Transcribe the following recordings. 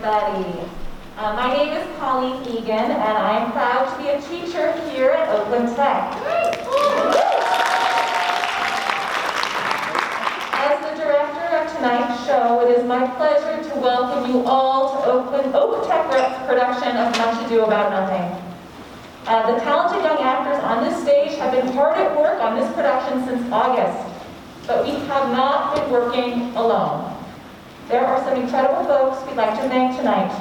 everybody. My name is Colleen Egan, and I am proud to be a teacher here at Oakland Tech. As the director of tonight's show, it is my pleasure to welcome you all to Oak Tech Rep's production of Much Ado About Nothing. The talented young actors on this stage have been hard at work on this production since August, but we have not been working alone. There are some incredible folks we'd like to thank tonight.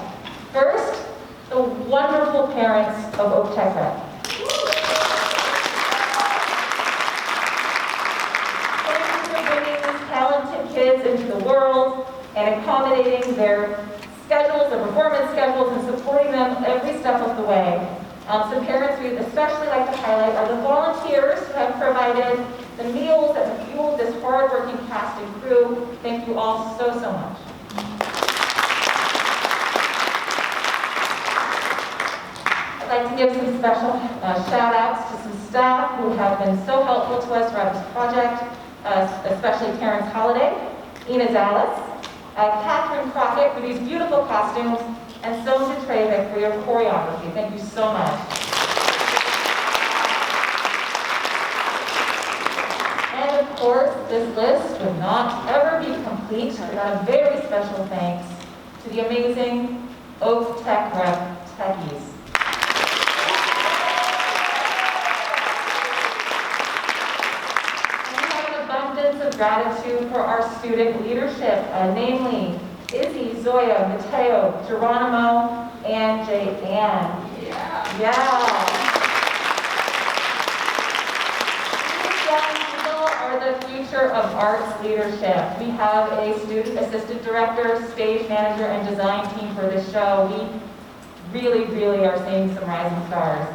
First, the wonderful parents of Oak Tech Rep. Thank you for bringing these talented kids into the world and accommodating their schedules, their performance schedules, and supporting them every step of the way. Some parents we'd especially like to highlight are the volunteers who have provided the meals that have fueled this hard-working cast and crew. Thank you all so much. I'd like to give some special shout-outs to some staff who have been so helpful to us throughout this project, especially Terrence Holliday, Ina Dallas, Catherine Crockett for these beautiful costumes, and Sonia Trevick for your choreography. Thank you so much. And of course, this list would not ever be complete without a very special thanks to the amazing Oak Tech Rep Techies. And we have an abundance of gratitude for our student leadership, namely Izzy, Zoya, Mateo, Geronimo, and J.Ann. Yeah. These young people are the future of arts leadership. We have a student assistant director, stage manager, and design team for this show. We really are seeing some rising stars.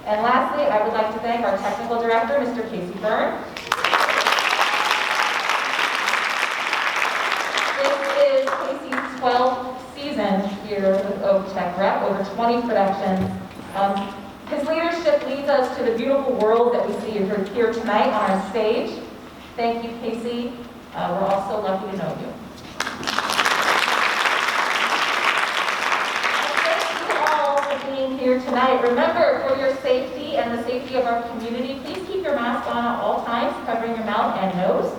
And lastly, I would like to thank our technical director, Mr. Casey Fern. 12th season here with Oak Tech Rep, over 20 productions. His leadership leads us to the beautiful world that we see here tonight on our stage. Thank you, Casey. We're all so lucky to know you. Thank you all for being here tonight. Remember, for your safety and the safety of our community, please keep your mask on at all times, covering your mouth and nose.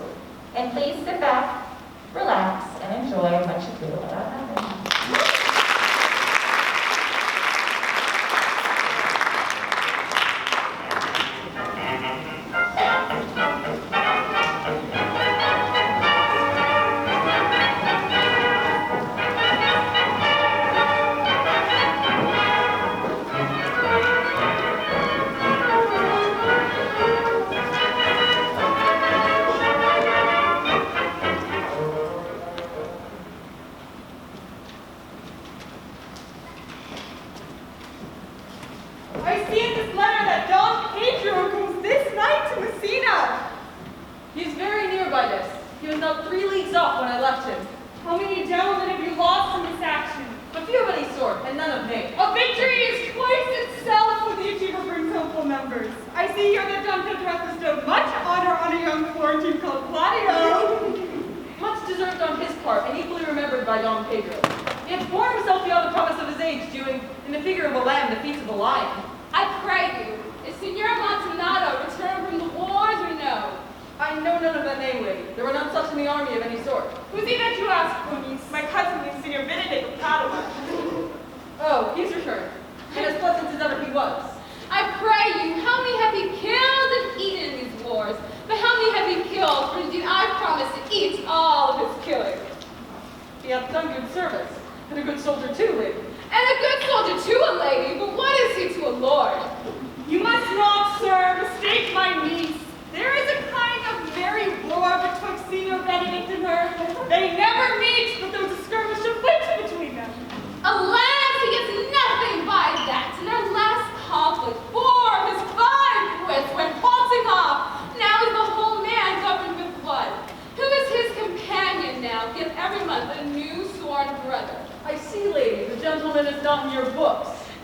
And please sit back, relax, and enjoy Much Ado About Nothing.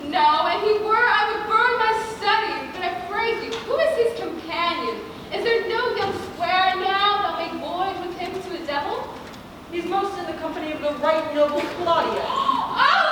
No, and I would burn my studies, but I pray you, who is his companion? Is there no young square now that make voyage with him to a devil? He's most in the company of the right noble Claudia. Oh!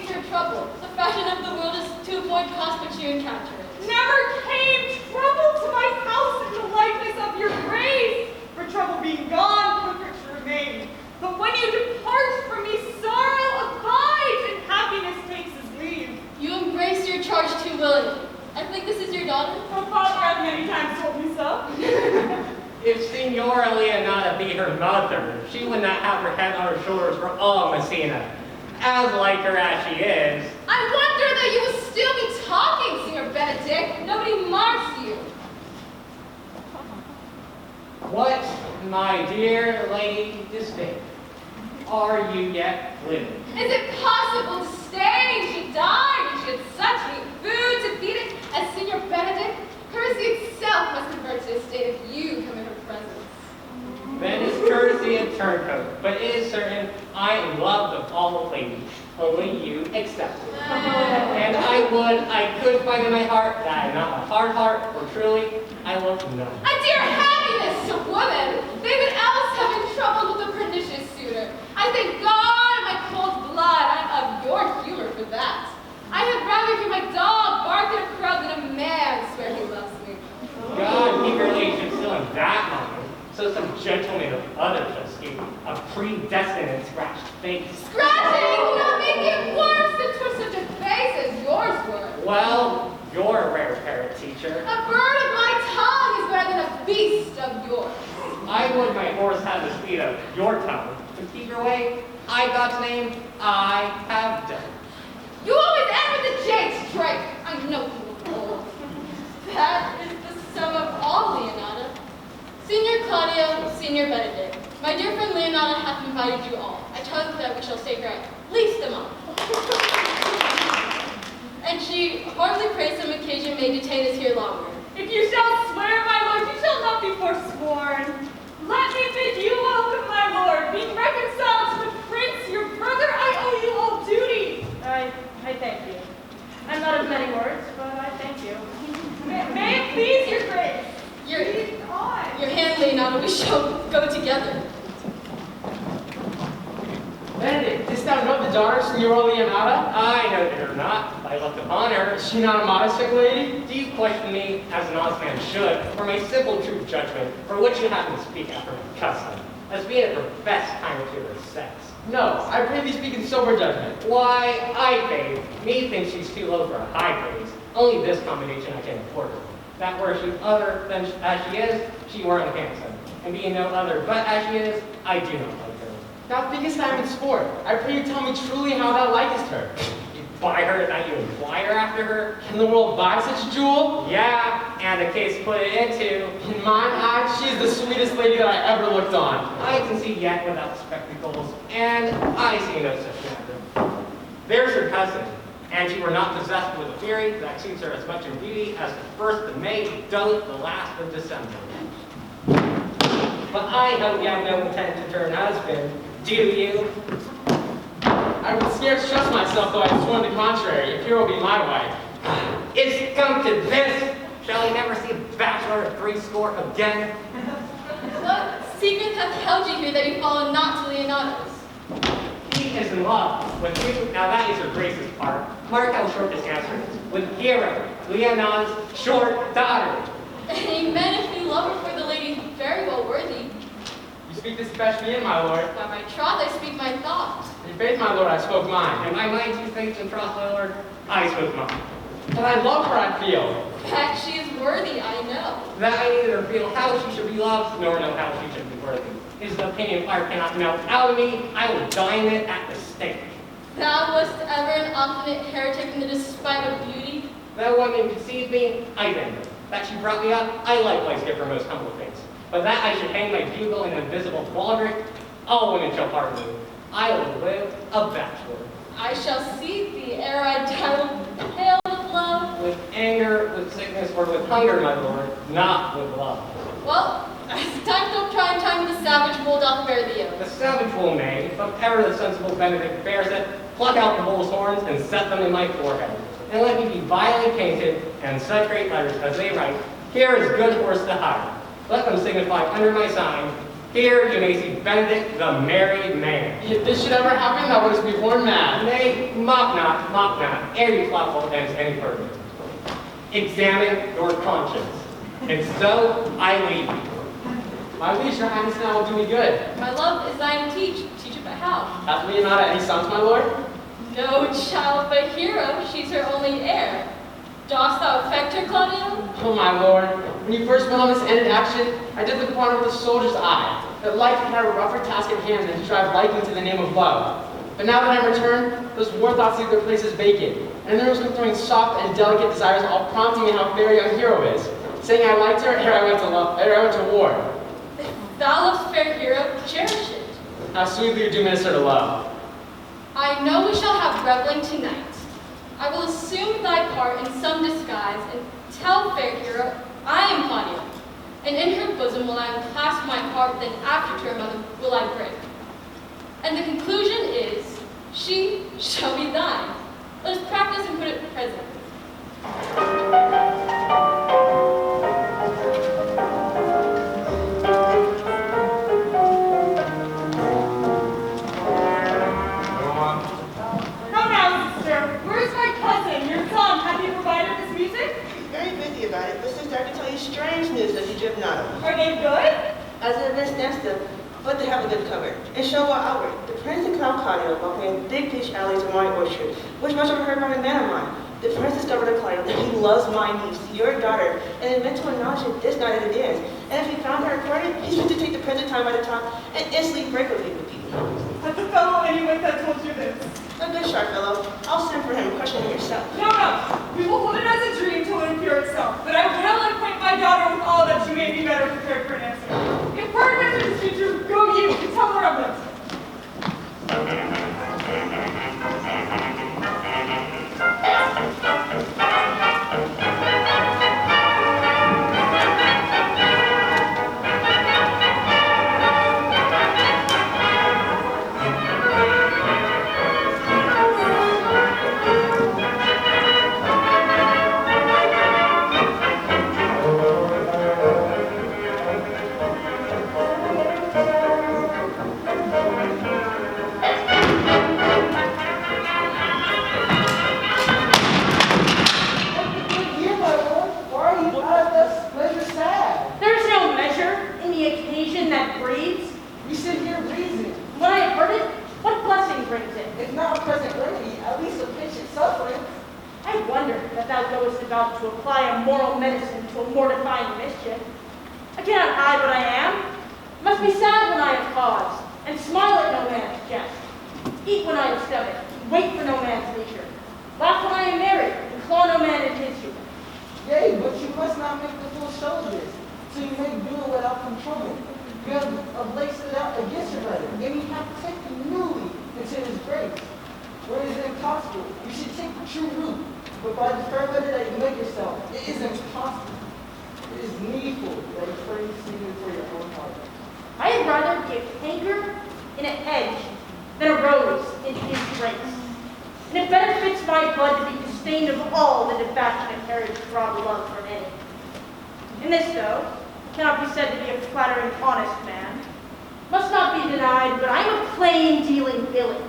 incur trouble. The fashion of the world is to avoid cost, but you encounter it. Never came trouble to my house in the likeness of your grace. For trouble being gone, comfort should remain. But when you depart from me, sorrow abides, and happiness takes his leave. You embrace your charge too willingly. I think this is your daughter? My father has many times told me so. If Signora Leonata be her mother, she would not have her head on her shoulders for all Messina. As like her as she is. I wonder that you would still be talking, Signor Benedict. Nobody marks you. What, my dear lady distinct, are you yet living? Is it possible to stay? She died, and she had such neat food to feed it as Signor Benedict. Courtesy itself must convert to a state if you come in her presence. Then is courtesy a turncoat, but it is certain I am loved of all ladies, only you excepted. And I could find in my heart that I am not a hard heart, for truly I love none. A dear happiness to woman! They would else have been troubled with a pernicious suitor. I thank God in my cold blood I'm of your humor for that. I had rather hear my dog bark at a crowd than a man swear he loves me. God keep your ladyship still in that moment, so some gentleman of others shall escape a predestined and scratched face. Scratching will make it worse than twist such a face as yours were. Well, you're a rare parrot, teacher. A bird of my tongue is better than a beast of yours. I would my horse have the speed of your tongue. To keep your way, I God's name, I have done. You always end with the jade strike. I know you will hold. That is the sum of all, Leonata. Signor Claudio, Signor Benedict, my dear friend Leonata hath invited you all. I tell you that we shall stay here at least a month. And she heartily prays some occasion may detain us here longer. If you shall swear, my lord, you shall not be forsworn. Let me bid you welcome, my lord. Being reconciled to the prince, your brother, I owe you all duty. I thank you. I'm not of many words, but I thank you. May it please your grace. Your Please on. hand, Leonata, we shall go together. Benedict, didst thou know the daughter of Signora Leonata? I know her not, by luck of honor. Is she not a modest young lady? Do you question me, as an honest man should, for my simple true judgment, for which you happen to speak after my custom, as being a professed kind of her sex? No, I pray thee speak in sober judgment. Why, I faith, methinks she's too low for a high praise. Only this combination I can afford her. That were she other than as she is, she were unhandsome. And being no other but as she is, I do not like her. Thou thinkest I am in sport. I pray you tell me truly how thou likest her. You buy her, that you inquire after her? Can the world buy such a jewel? Yeah, and the case put it into. In mine eyes, she is the sweetest lady that I ever looked on. I can see yet without spectacles, and I see no such matter. There's her cousin, and she were not possessed with a fury that suits her as much in beauty as the 1st of May doth the last of December. But I hope you have no intent to turn husband, do you? I would scarce trust myself though I had sworn the contrary, if here will be my wife. It's come to this! Shall I never see a bachelor of 80 again? What secret hath held you here that you follow not to Leonata's? He is in love with you. Now that is your grace's part. Mark how short this answer is. With Hero, Leonata's short daughter. Amen, if you love her for the lady very well worthy. You speak this fetch me in, my lord. By my troth, I speak my thought. In faith, my lord, I spoke mine. And my mind to faith and trust, my lord, I spoke mine. But I love her, I feel. That she is worthy, I know. That I neither feel how she should be loved, nor know how she should be worthy. Is the opinion fire cannot melt out of me, I will dine it at the stake. Thou wast ever an obstinate heretic in the despite of beauty. That woman conceived me, I thank her. That she brought me up, I likewise give her most humble thanks. But that I should hang my bugle in invisible baldric, all women shall pardon me. I will live a bachelor. I shall see thee ere I die pale with love. With anger, with sickness, or with hunger, my lord, not with love. Well, as time don't try in time, the savage bull doth bear the yoke. The savage will may, if ever the sensible Benedict bears it, pluck out the bull's horns and set them in my forehead. And let me be vilely painted, and such great letters as they write, here is good horse to hire. Let them signify under my sign, Here you may see Benedict the married man. If this should ever happen, thou wouldst be born mad. Nay, mock not, ere you thoughtful thence any further. Examine your conscience, and so I leave you. My liege, your highness now will do me good. My love is thine to teach it but how? Hath Leonata any sons, my lord? No child but Hero, she's her only heir. Dost thou affect her, Claudio? Oh, my lord, when you first went on this ended action, I did look upon her with a soldier's eye, that life had a rougher task at hand than to strive lightly to the name of love. But now that I'm returned, those war thoughts leave their places vacant, and there was been throwing soft and delicate desires, all prompting me how fair young Hero is, saying I liked her ere I went to war. If thou lovest fair Hero, cherish it. How sweetly you do minister to love. I know we shall have reveling tonight. I will assume thy part in some disguise and tell fair Hero I am Claudio, and in her bosom will I unclasp my heart, then after to her mother will I break. And the conclusion is, she shall be thine. Let us practice and put it present. About it, but sister, I can tell you strange news of Egypt now. Are they good? As an event stands still, but they have a good cover. In Showa outward, the prince and Count Claudio while playing big peach alleys in my orchard, which must have heard by a man of mine. The prince discovered to Claudio that he loves my niece, your daughter, and is meant to acknowledge it this night at a dance. And if he found her recorded, he's meant to take the present time by the top and instantly break with people. That's the fellow anyway that told you this. A good sharp fellow. I'll send for him, question him yourself. No. We will hold it as a dream till it appear itself. But I will acquaint my daughter with all that she may be better prepared for an answer. If Fern answers the future, go you and tell her of this. To apply a moral medicine to a mortifying mischief. I cannot hide what I am. Must be sad when I have cause, and smile at no man's jest. Eat when I have stomach, wait for no man's leisure. Laugh when I am merry, and claw no man in his humor. Yea, but you must not make the full show of this, so you may do it without control. You have laced it out against your brother, and you have taken newly into his grace. Where it is impossible, you should take the true root. But by the firm letter that you make yourself, it is impossible. It is needful that you first see it for your own heart. I had rather be a canker in a hedge than a rose in his grace. And it better fits my blood to be disdained of all than to passionate heritage throb love from any. In this, though, cannot be said to be a flattering, honest man. Must not be denied, but I am a plain-dealing villain.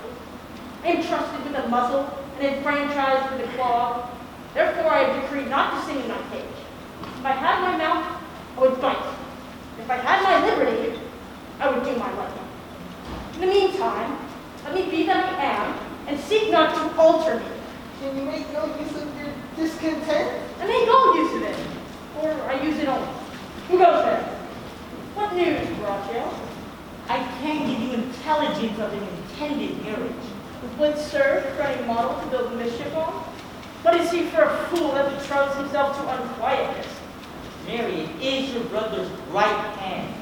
I am trusted with a muzzle and enfranchised with a claw. Therefore I have decreed not to sing in my cage. If I had my mouth, I would bite. If I had my liberty, I would do my liking. In the meantime, let me be that I am, and seek not to alter me. Can you make no use of your discontent? I make all use of it, or I use it only. Who goes there? What news, Braccio? I can give you intelligence of an intended marriage. Would serve for any model to build mischief on? What is he for a fool that betroths himself to unquietness? Mary, it is your brother's right hand.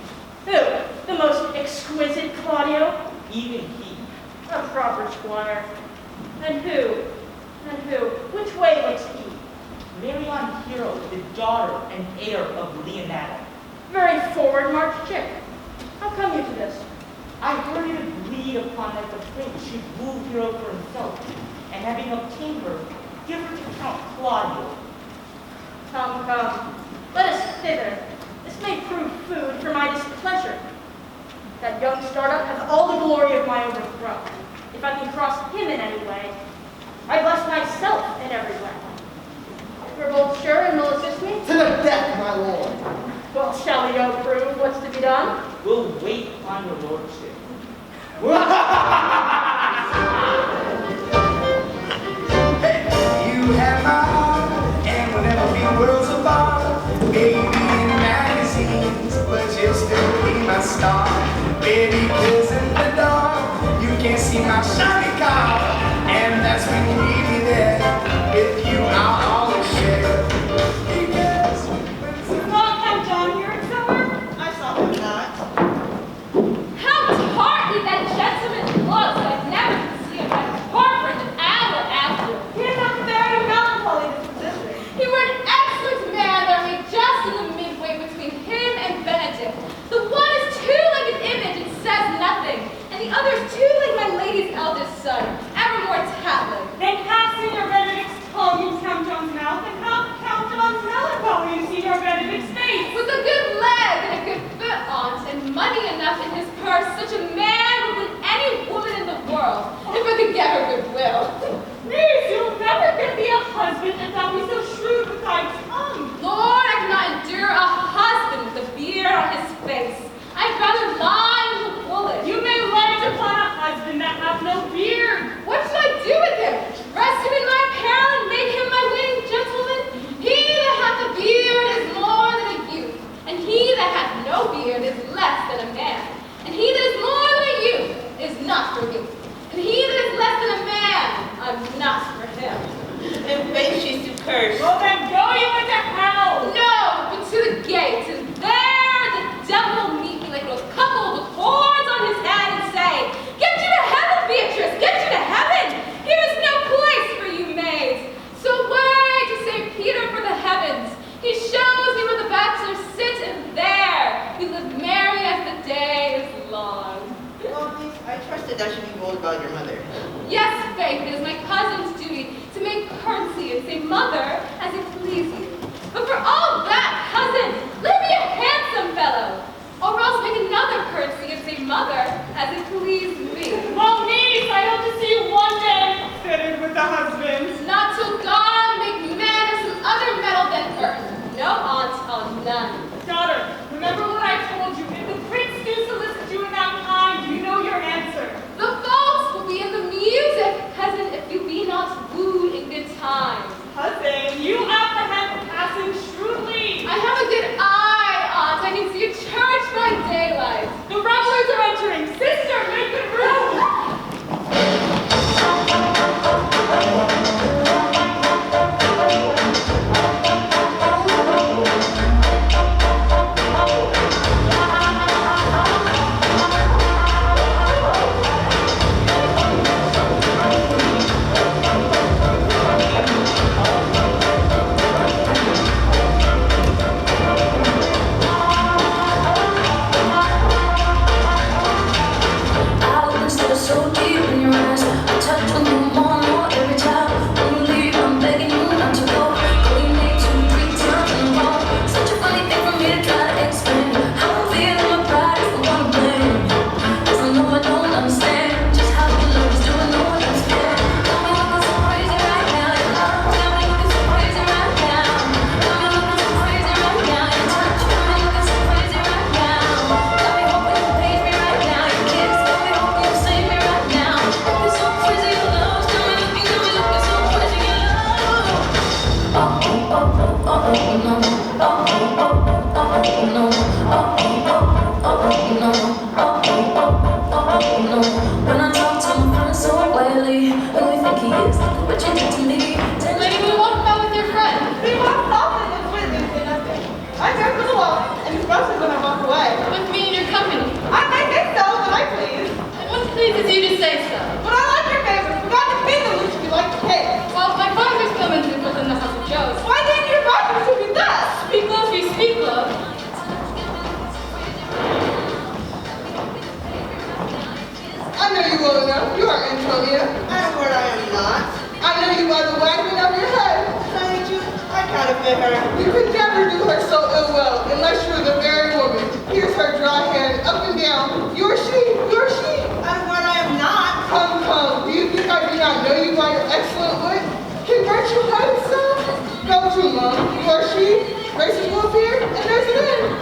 Who? The most exquisite Claudio? Even he. A proper squire. And who? Which way looks he? Marion Hero, the daughter and heir of Leonata. Very forward march chick. How come you to this? I heard it agreed upon that the prince should woo Hero for himself, and having obtained her, give her to Count Claudio. Come. Let us thither. This may prove food for my displeasure. That young startup has all the glory of my overthrow. If I can cross him in any way, I bless myself in every way. If you're both sure and will assist me, To the death, my lord. well, shall we go prove what's to be done? We'll wait on your lordship. You have my heart, and we'll never be worlds apart. Maybe in magazines, but you'll still be my star. Baby, 'cause in the dark, you can't see my shiny car. And that's when you need me there. With you, I'll always share. Because Was not Count John here in summer? I saw him not. How tartly that gentleman looks! I've never seen him as corporate and adult after. He is a very melancholy disposition. He were an excellent man, but only just in the midway between him and Benedict. The one is too like an image and says nothing, and the other is too like my lady's eldest son, evermore tattling. Then have Senior Benedict's tongue in Count John's mouth, and have Count John's melancholy in Senior Benedict's face. With a good leg and a good foot on't, and money enough in his purse, such a man would win any woman in the world, if I could get her goodwill. Niece, you'll never get me a husband if thou be so shrewd with thy tongue. Lord, I cannot endure a husband with a beard on his face. I'd rather lie in the bullet. You may light upon a husband that hath no beard. What should I do with him? Dress him in my apparel and make him my winning gentleman? He that hath a beard is more than a youth, and he that hath no beard is less than a man. And he that is more than a youth is not for youth. And he that is less than a man, I'm not for him. In faith she's to curse. Well then go you into hell. No, but to the gate, and there the devil will meet me like a couple with horns on his head and say, "Get you to heaven, Beatrice, get you to heaven! Here is no place for you maids. So away to St. Peter for the heavens. He shows me where the bachelors sit, and there we live merry as the day is long." Well, niece, I trusted that should be bold about your mother. Yes, faith, it is my cousin's duty to make courtesy and say mother as it please you. But for all that, cousin, let me a handsome fellow, or else make another courtesy and say mother as it please me. Well, niece, I hope to see you one day fitted with a husband. Not till God make man of some other metal than earth. No aunt on none. Daughter, remember what I told you. If the prince do solicit you in that kind, you know your answer. The faults will be in the music, cousin, if you be not wooed in good time. Cousin, you apprehend passing shrewdly. I have a good eye, aunt. I can see a church by daylight. The revelers are entering. Sister, make good room. You could never do her so ill well unless you were the very woman. Here's her dry-handed, up and down. You're she, you're she. When I am not. Come, come, do you think I do not know you by your excellent wit? Can virtue hide itself? Go to, Mom, you are she. Racist wolf here, and there's an end.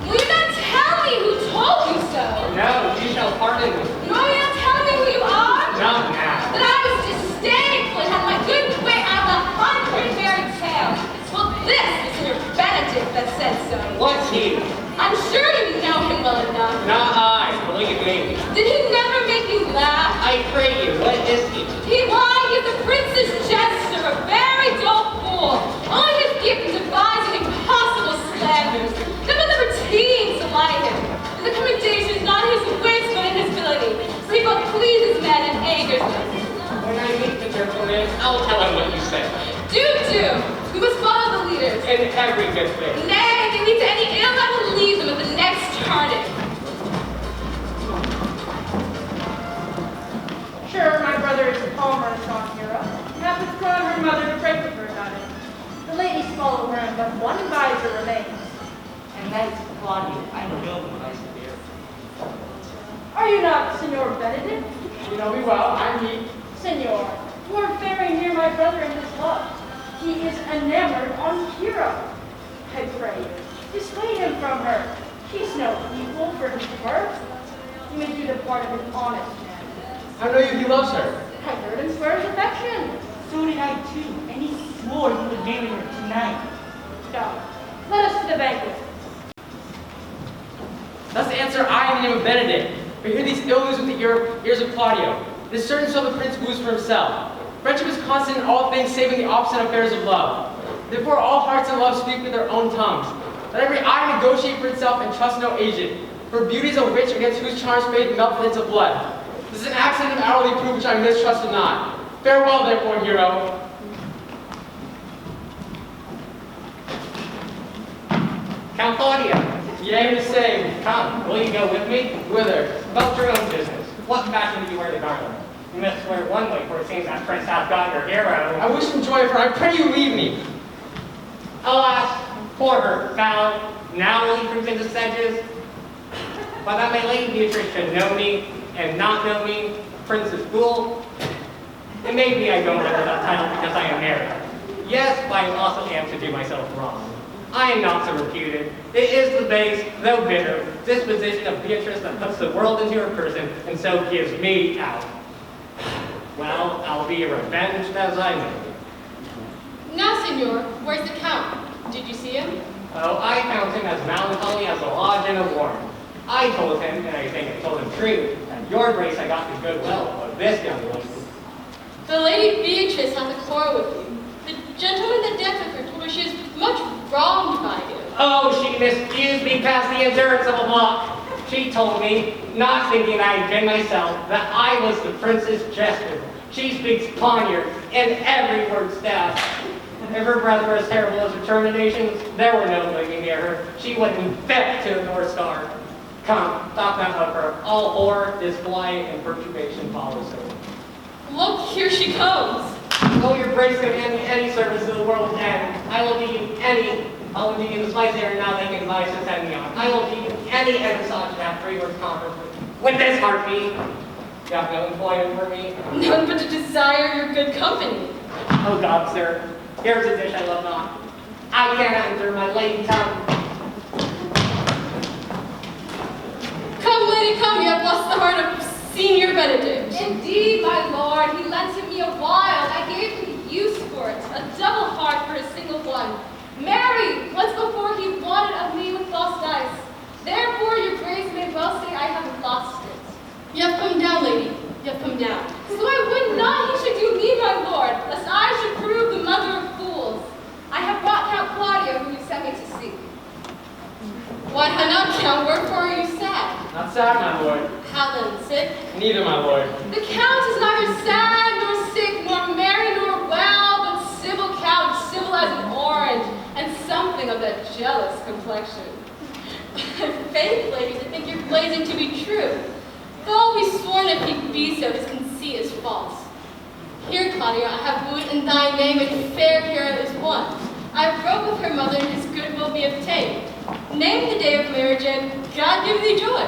Will you not tell me who told you so? No, you shall pardon me. Will you not tell me who you are? Not now. That I was disdainful and had my good wit out of a hundred fairy tale. Well, this is your Benedict that said so. What's he? I'm sure you know him well enough. Not I, believe me. Did he never make you laugh? I pray you, what is he? He is the prince's jester, a very dull fool. Only his gift in devising impossible slanders. None of the routines like him. His accommodation is not his wit, but in his ability. For he both pleases men and angers them. When I meet the gentleman, I'll tell him what you said. Do. We must follow the leaders. In every good thing. Nay, if they lead to any ill, I will leave them at the next turning. Sure, my brother is a calm Renaissance hero. Hath withdrawn her mother to pray with her about it. The ladies follow her, and but one advisor remains. And that is Claudia. I know my dear. Are you not Signor Benedict? You know me well, I'm he. Signor, you are very near my brother in his love. He is enamored on Hero. I pray you, dissuade him from her. She's no equal for his birth. You may do the part of an honest man. How know you he loves her? I heard him swear his affection. So did I too, and he swore he would marry her tonight. Come, let us to the banquet. Thus answer I in the name of Benedict. But hear these ill news with the ears of Claudio. It is certain so the prince woos for himself. Friendship is constant in all things, saving the opposite affairs of love. Therefore all hearts in love speak with their own tongues. Let every eye negotiate for itself and trust no agent. For beauty is a witch against whose charms fade melt into blood. This is an accident of hourly proof which I mistrusted not. Farewell, therefore, hero. Count Claudia. Yea, the same. Come, will you go with me? Whither? About your own business. What fashion do you wear the garland? You must swear one way, for it seems that prince hath got your hero. I wish him joy for her. I pray you leave me. Alas, poor her, foul, now will he cruise into sedges? But that my lady Beatrice should know me, and not know me, prince's fool. And maybe I don't under that title because I am married. Yes, but I also am to do myself wrong. I am not so reputed. It is the base, though bitter, disposition of Beatrice that puts the world into her person, and so gives me out. Well, I'll be revenged as I may. Now, Signor, where's the Count? Did you see him? Oh, I found him as melancholy as the lodge in a warren. I told him, and I think I told him true, that your grace had got the goodwill of this young lady. The Lady Beatrice hath a quarrel with you. The gentleman that dealt with her told her she is much wronged by you. Oh, she misused me past the endurance of a block. She told me, not thinking I had been myself, that I was the prince's jester. She speaks poniard, and every word stabs. If her breath were as terrible as her terminations, there were no living near her. She would infect to the North Star. Come, stop that of her. All horror, disquiet, and perturbation follows her. Look, here she comes. Oh, your grace can hand me any service to the world's end. I will be in the slice there now they can advise to send me on. I will be in any embassage to have 3 words conference with this heartbeat. You have no employment for me. None but to desire your good company. Oh God, sir, here's a dish I love not. I cannot enter my lady tongue. Come, lady, come, you have lost the heart of Senior Benedict. Indeed, my lord, he lent it me a while. I gave him use for it, a double heart for a single one. Marry, once before he wanted of me with false dice. Therefore, your grace may well say I have lost it. You have come down, lady, you have come down. So I would not he should do me, my lord, lest I should prove the mother of fools. I have brought Count Claudio, whom you sent me to see. Why, how not, Count, wherefore are you sad? Not sad, my lord. How then, sick? Neither, my lord. The Count is neither sad, nor sick, nor merry, nor well, but civil Count, civil as an orange, and something of that jealous complexion. Faith, ladies, I think you're blazing to be true. Though I'll be sworn if he be so, his conceit is false. Here, Claudia, I have wooed in thy name, and fair hero is one. I have broke with her mother, and his good will be obtained. Name the day of marriage and God give thee joy.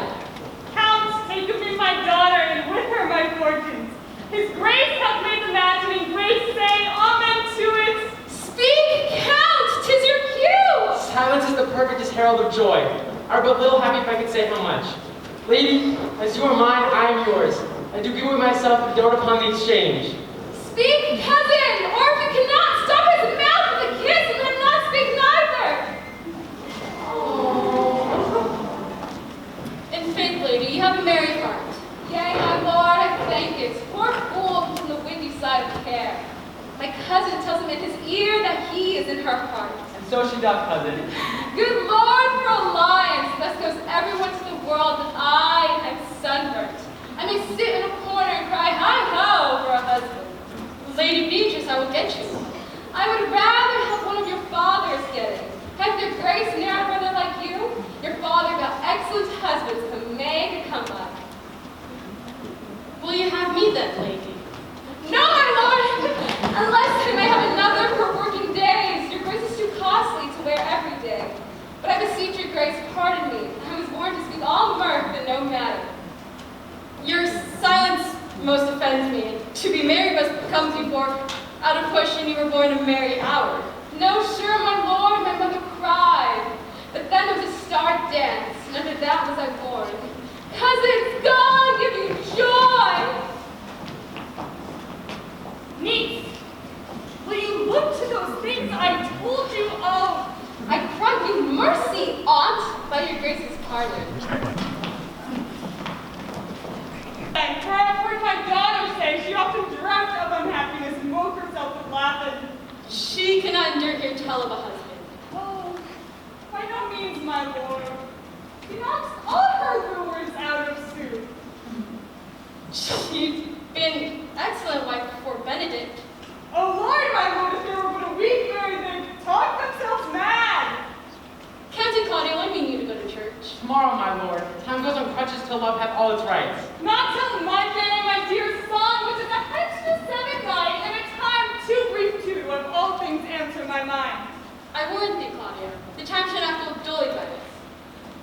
Count, take of me my daughter, and with her my fortunes. His grace hath made the match, and in grace say, Amen to it. Speak, Count, 'tis your cue. Silence is the perfectest herald of joy. I were but little happy if I could say how much. Lady, as you are mine, I am yours. I do give away myself and dote upon the exchange. Speak, cousin, or if you cannot, stop his mouth with a kiss and let not speak neither. In faith, lady, you have a merry heart. Yea, my lord, I thank it. Poor fool from the windy side of care. My cousin tells him in his ear that he is in her heart. And so she doth, cousin. Good Lord, for alliance, thus goes everyone to the world, but I am sunburnt. I may sit in a corner and cry, hi-ho, for a husband. Lady Beatrice, I will get you. I would rather have one of your fathers get it. Have your grace near a brother like you? Your father got excellent husbands to make a comeback. Will you have me then, lady? No, my lord! Unless I may have another for working days. Your grace is too costly to wear every day. But I beseech your grace, pardon me. I was born to speak all mirth and no matter. Your silence most offends me, and to be married must come before out of question you were born a merry hour. No, sure, my lord, my mother cried. But then there was a star dance, and under that was I born. Cousins, God give you joy! Niece, will you look to those things I told you of? I grant you mercy, aunt, by your grace's pardon. And for I've heard my daughter say she often dreamt of unhappiness and woke herself with laughing. She cannot endure your tell of a husband. Oh, by no means, my lord. She knocks all her wooers out of suit. She's been excellent wife before Benedict. Oh, Lord, my lord, if they were but a week married, they'd talk themselves mad. Captain Claudia, when mean you to go to church? Tomorrow, my lord. Time goes on crutches till love hath all its rights. Not till Monday, my dear son, which is a extra 7 night, and a time too brief to, of all things answer my mind. I warn thee, Claudia, the time shall not go dully by this.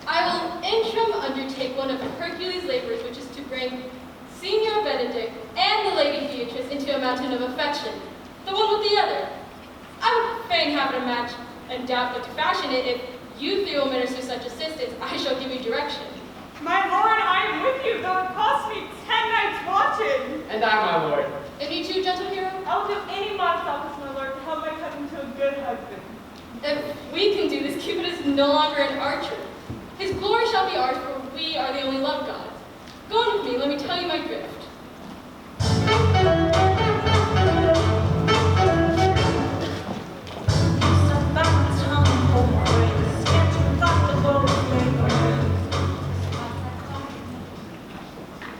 I will interim undertake one of the Hercules' labors, which is to bring Signor Benedict and the Lady Beatrice into a mountain of affection, the one with the other. I would fain have it a match and doubt but to fashion it. If you three will minister such assistance, I shall give you direction. My lord, I am with you, though it cost me 10 nights watching. And I, my lord. And you too, gentle hero? I'll do any modest office, my lord, to help my cousin to a good husband. If we can do this, Cupid is no longer an archer. His glory shall be ours, for we are the only love gods. Go on with me, let me tell you my drift.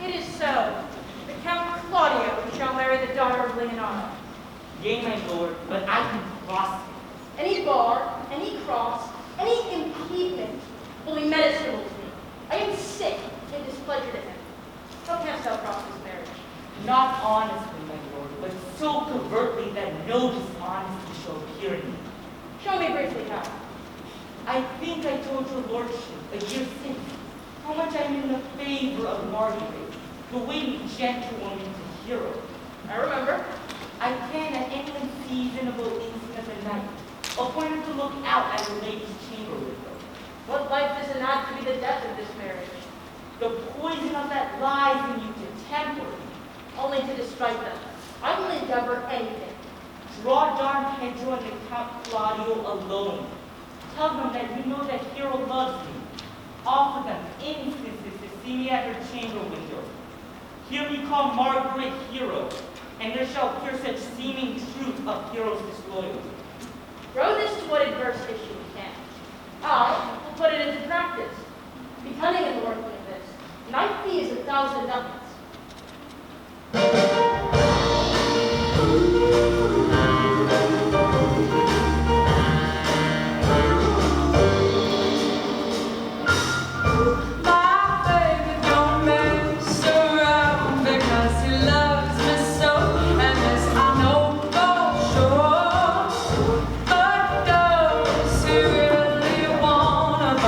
It is so. The Count Claudio shall marry the daughter of Leonardo. Yea, my lord, but I can cross it. Any bar, any cross, any impediment will be medicine with me. I am sick in displeasure to him. How canst thou cross this marriage? Not honestly, my lord, but so covertly that no dishonesty shall appear in me. Show me briefly how. I think I told your lordship a year since how much I'm in the favor of Margaret, the waiting gentlewoman to hero. I remember. I can at any unseasonable instant of the night appoint her to look out at her lady's chamber window. What life does it not to be the death of this marriage? The poison of that lies in you to temper me. Only to distrite them. I will endeavor anything. Draw Don Pedro and the Count Claudio alone. Tell them that you know that hero loves me. Offer them instances to see me at her chamber window. Here we call Margaret hero, and there shall appear such seeming truth of hero's disloyalty. Throw this to what adverse issue we can. I will put it into practice. Be cunning in the working of this. Night fee is 1,000 ducats. But those who really wanna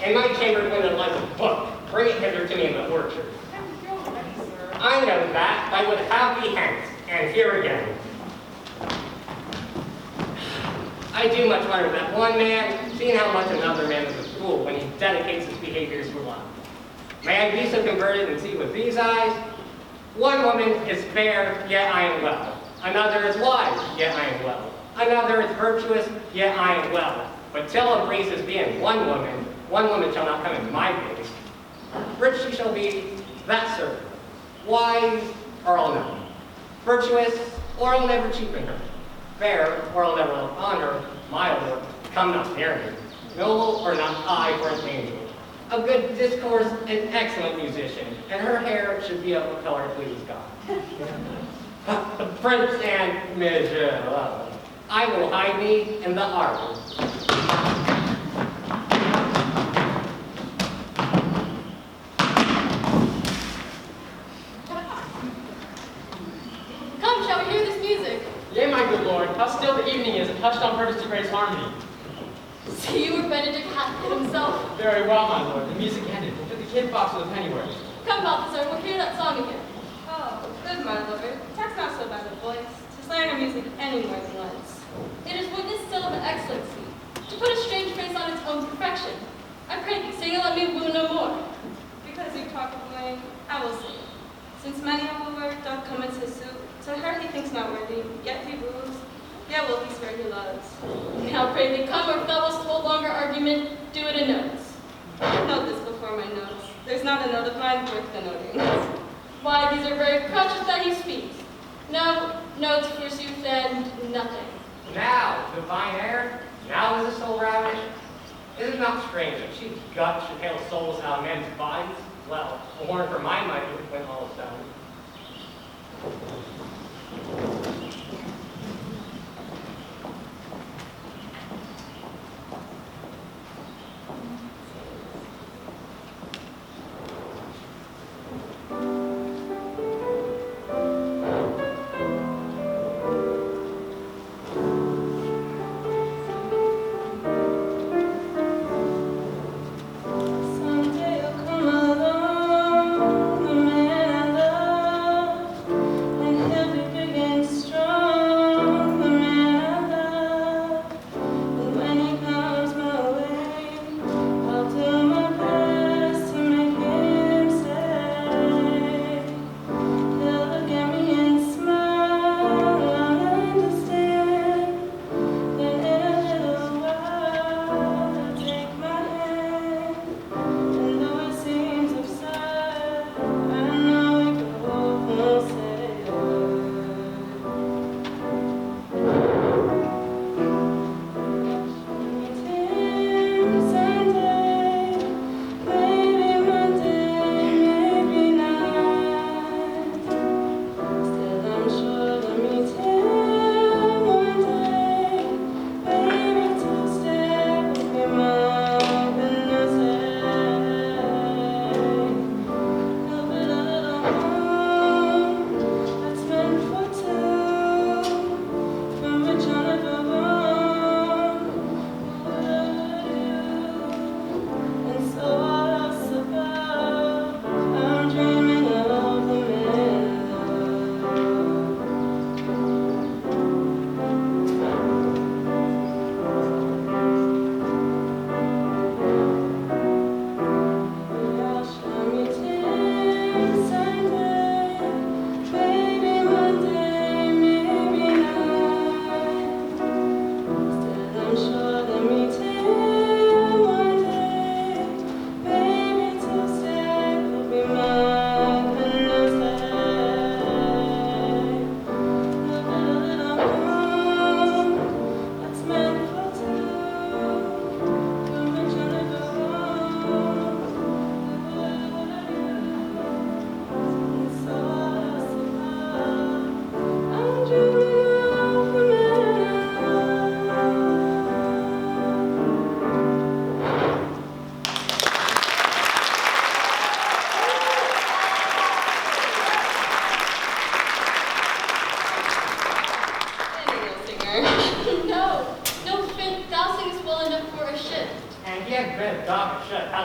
and my chamber window lies a book. Bring it hither to me in the orchard. I know that, I would have thee hence, and here again. I do much wonder that one man, seeing how much another man is a fool when he dedicates his behaviors to love. May I be so converted and see with these eyes? One woman is fair, yet I am well. Another is wise, yet I am well. Another is virtuous, yet I am well. But till a races be in one woman shall not come in my place. Rich she shall be, that certain. Wise, or I'll know. Virtuous, or I'll never cheapen her. Fair, or I'll never look on her. Mild, come not near me. Noble, or not I for an angel. A good discourse, an excellent musician, and her hair should be of a color to please God. Prince and Measure, I will hide me in the arbor. Come, shall we hear this music? Yea, my good lord, how still the evening is, and hushed on purpose to grace harmony. See you where Benedict hath hid himself. Very well, my lord, the music ended. We'll fit the kid box with a pennyworth. Come, Balthazar, we'll hear that song again. Oh, good, my lord. That's not so bad a voice. To slander music any more than once. It is witness still of an excellency, to put a strange face on its own perfection. I pray thee, sing and let me woo no more. Because you talk of wooing, I will sing. Since many a wooer doth come into suit, to her he thinks not worthy, yet he woos, yet will he swear he loves. Now pray thee, come, or if thou wilt hold longer argument, do it in notes. Note this before my notes. There's not a note of mine worth the noting. Why, these are very crutches that he speaks. No notes, forsooth, and nothing. Now, divine air, now is the soul ravished. Is it not strange that cheap gut should hail souls out of men's bodies? Well, a horn for my might when all is done. Someday you'll come along, the man I love, and he'll be big and strong.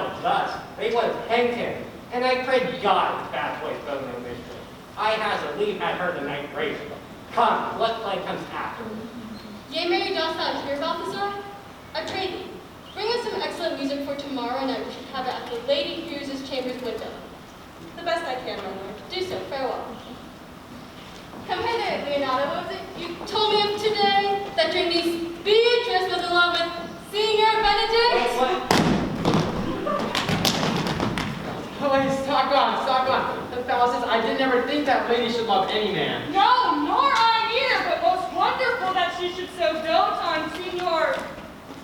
battle thus, they would have hanged him. And I prayed God his bad boys both no mistress. I has a leave had her the night race. Come, what play comes after? Yea, Mary, dost thou hear about this, Lord? I pray thee, bring us some excellent music for tomorrow night. We should have it at the Lady Hughes' chamber's window. The best I can, my lord. Do so, farewell. Come hither, Leonardo. What was it you told me of today? That your niece Beatrice was in love with Senior Benedict? Wait, what? Oh, wait, stock on. The fellow says I did never think that lady should love any man. No, nor I either, but most wonderful that she should so dote on Signor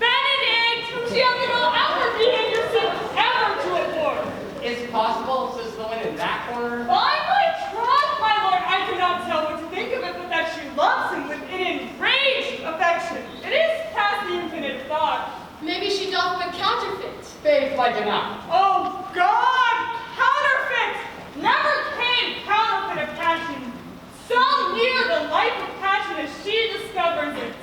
Benedict, whom she has in all outward behavior seems ever to abhor. Is it possible, says the one in that corner? By my troth, my lord, I cannot tell what to think of it, but that she loves him with an enraged affection. It is past the infinite thought. Maybe she doth but counterfeit. Faith like enough. Oh God, counterfeit! Never came counterfeit of passion so near the life of passion as she discovers it.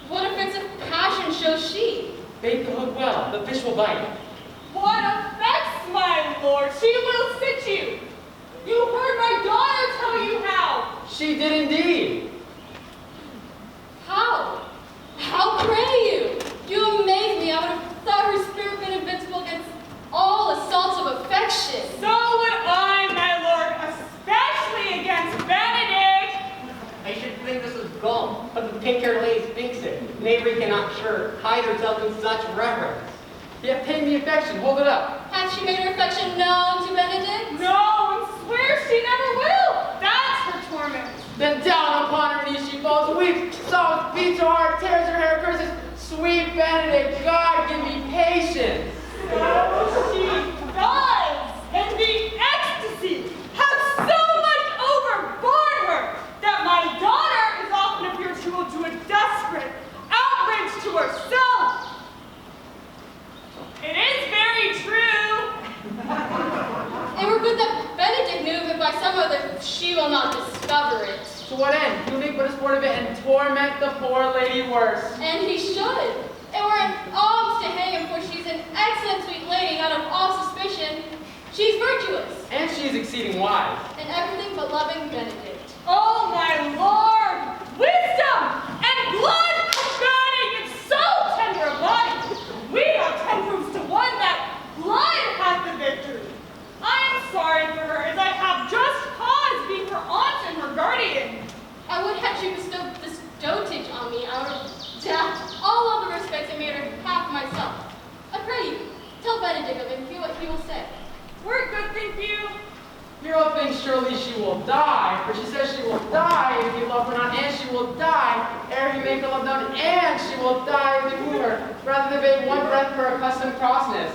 What effects of passion shows she? Bait the hook well, the fish will bite. What effects, my lord? She will sit you. You heard my daughter tell you how. She did indeed. How? How pray you? You amaze me. I would have thought her spirit been invincible against all assaults of affection. So would I, my lord, especially against Benedict. I should think this is gold, but the pink-haired lady speaks it. Knavery cannot sure hide herself in such reverence. Yet pay me affection, hold it up. Hath she made her affection known to Benedict? No, and swears she never will. That's her torment. Then down upon her knees she falls, weeps, sobs, beats her heart, tears her hair, curses, sweet Benedict, God give me patience. So she does, and the ecstasy has so much overborne her that my daughter is often habitual to a desperate outrage to herself. It is very true. It were good that Benedict knew of it by some other, she will not discover it. To what end? You make but a sport of it and torment the poor lady worse. And he should. It were an alms to hang him, for she's an excellent sweet lady, out of all suspicion. She's virtuous, And she is exceeding wise. and everything but loving Benedict. Oh, my lord! Wisdom and blood combating in so tender a body! We have 10 proofs to 1 that blood hath the victory. I am sorry for her, as I have just cause, being her aunt and her guardian. I would have you bestowed this dotage on me out of all other respects and made her half myself. I pray you, tell Benedict of it and hear what he will say. We're good, think you? You're all thinks surely she will die, for she says she will die if you love her not, and she will die ere you make the love known, and she will die if you woo her, rather than beg one breath for accustomed crossness.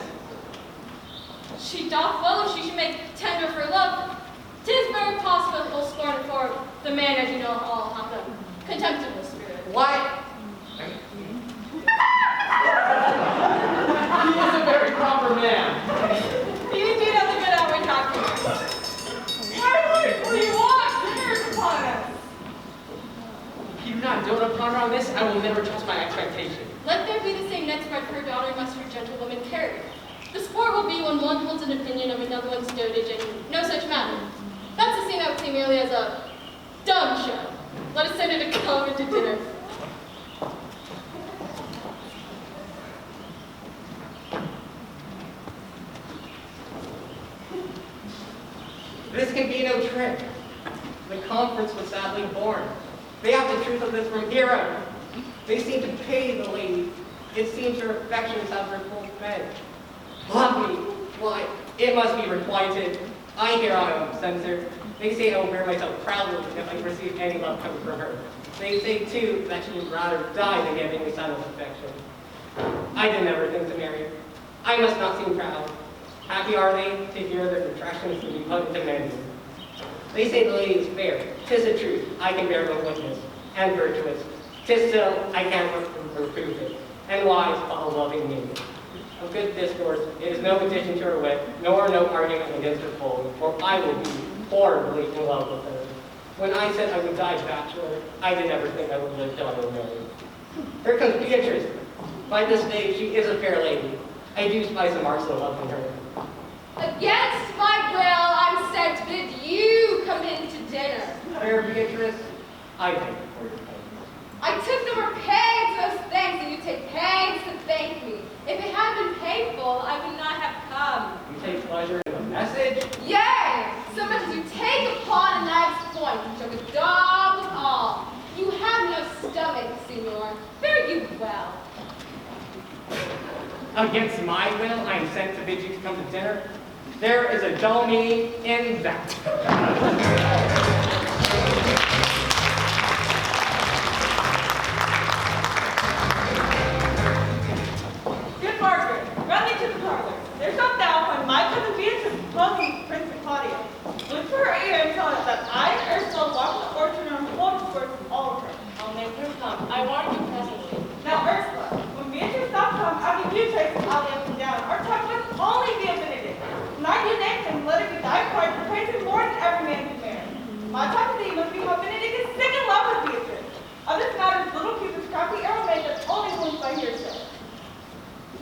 She doth well if she should make tender for love. 'Tis very possible he'll scorn her for the man, as you know, all hath a contemptible spirit. Why? He is a very proper man. You indeed have a good outward document. My lord, will you want dinners upon us? If you do not dote upon her on this, I will never trust my expectation. Let there be the same net spread for her daughter must her gentlewoman carry. The sport will be when one holds an opinion of another one's dotage and no such matter. That's the scene I would see merely as a dumb show. Let us send her to come into dinner. This can be no trick. The conference was sadly born. They have the truth of this from Hero. They seem to pay the lady. It seems her affections have her full fed. Love me. Why, it must be requited. I hear I am censored. They say I will bear myself proudly if I receive any love coming from her. They say, too, that she would rather die than give any sign of affection. I did never think to marry. I must not seem proud. Happy are they to hear their retractions to be put into many. They say the lady is fair. 'Tis the truth. I can bear no witness. And virtuous. 'Tis still, I can't reprove it. And wise, while loving me. Of good discourse, it is no addition to her wit, nor no argument against her folly, for I will be horribly in love with her. When I said I would die bachelor, I did never think I would live till I was married. Here comes Beatrice. By this day, she is a fair lady. I do spy some marks of love from her. Against my will, I'm sent to bid you come in to dinner. Fair Beatrice, I thank you for your kindness. I took no more pains to those thanks, and you take pains to thank me. If it had been painful, I would not have come. You take pleasure in the message? Yea, so much as you take upon a knife's point, you choke a dog with all. You have no stomach, Signor. Fare you well. Against my will, I am sent to bid you to come to dinner. There is a dull meaning in that. Good Margaret, run me to the parlor. There's no doubt when my cousin Beatrice told me Prince Claudia. Look for her ear and tell her that I and Ursula walked the orchard and holding towards all of her. I'll make her come. I warn you presently. Now Ursula, when Beatrice stopped come, I'll give you trace and I'll up and down. Our talk must only be a Benedict. When I do next and let it be thy part to praise him more than every man can bear. My talk to thee must be how Benedict is sick in love with Beatrice. Of this matter, little Cupid's crafty arrow made that only wounds by hearsay.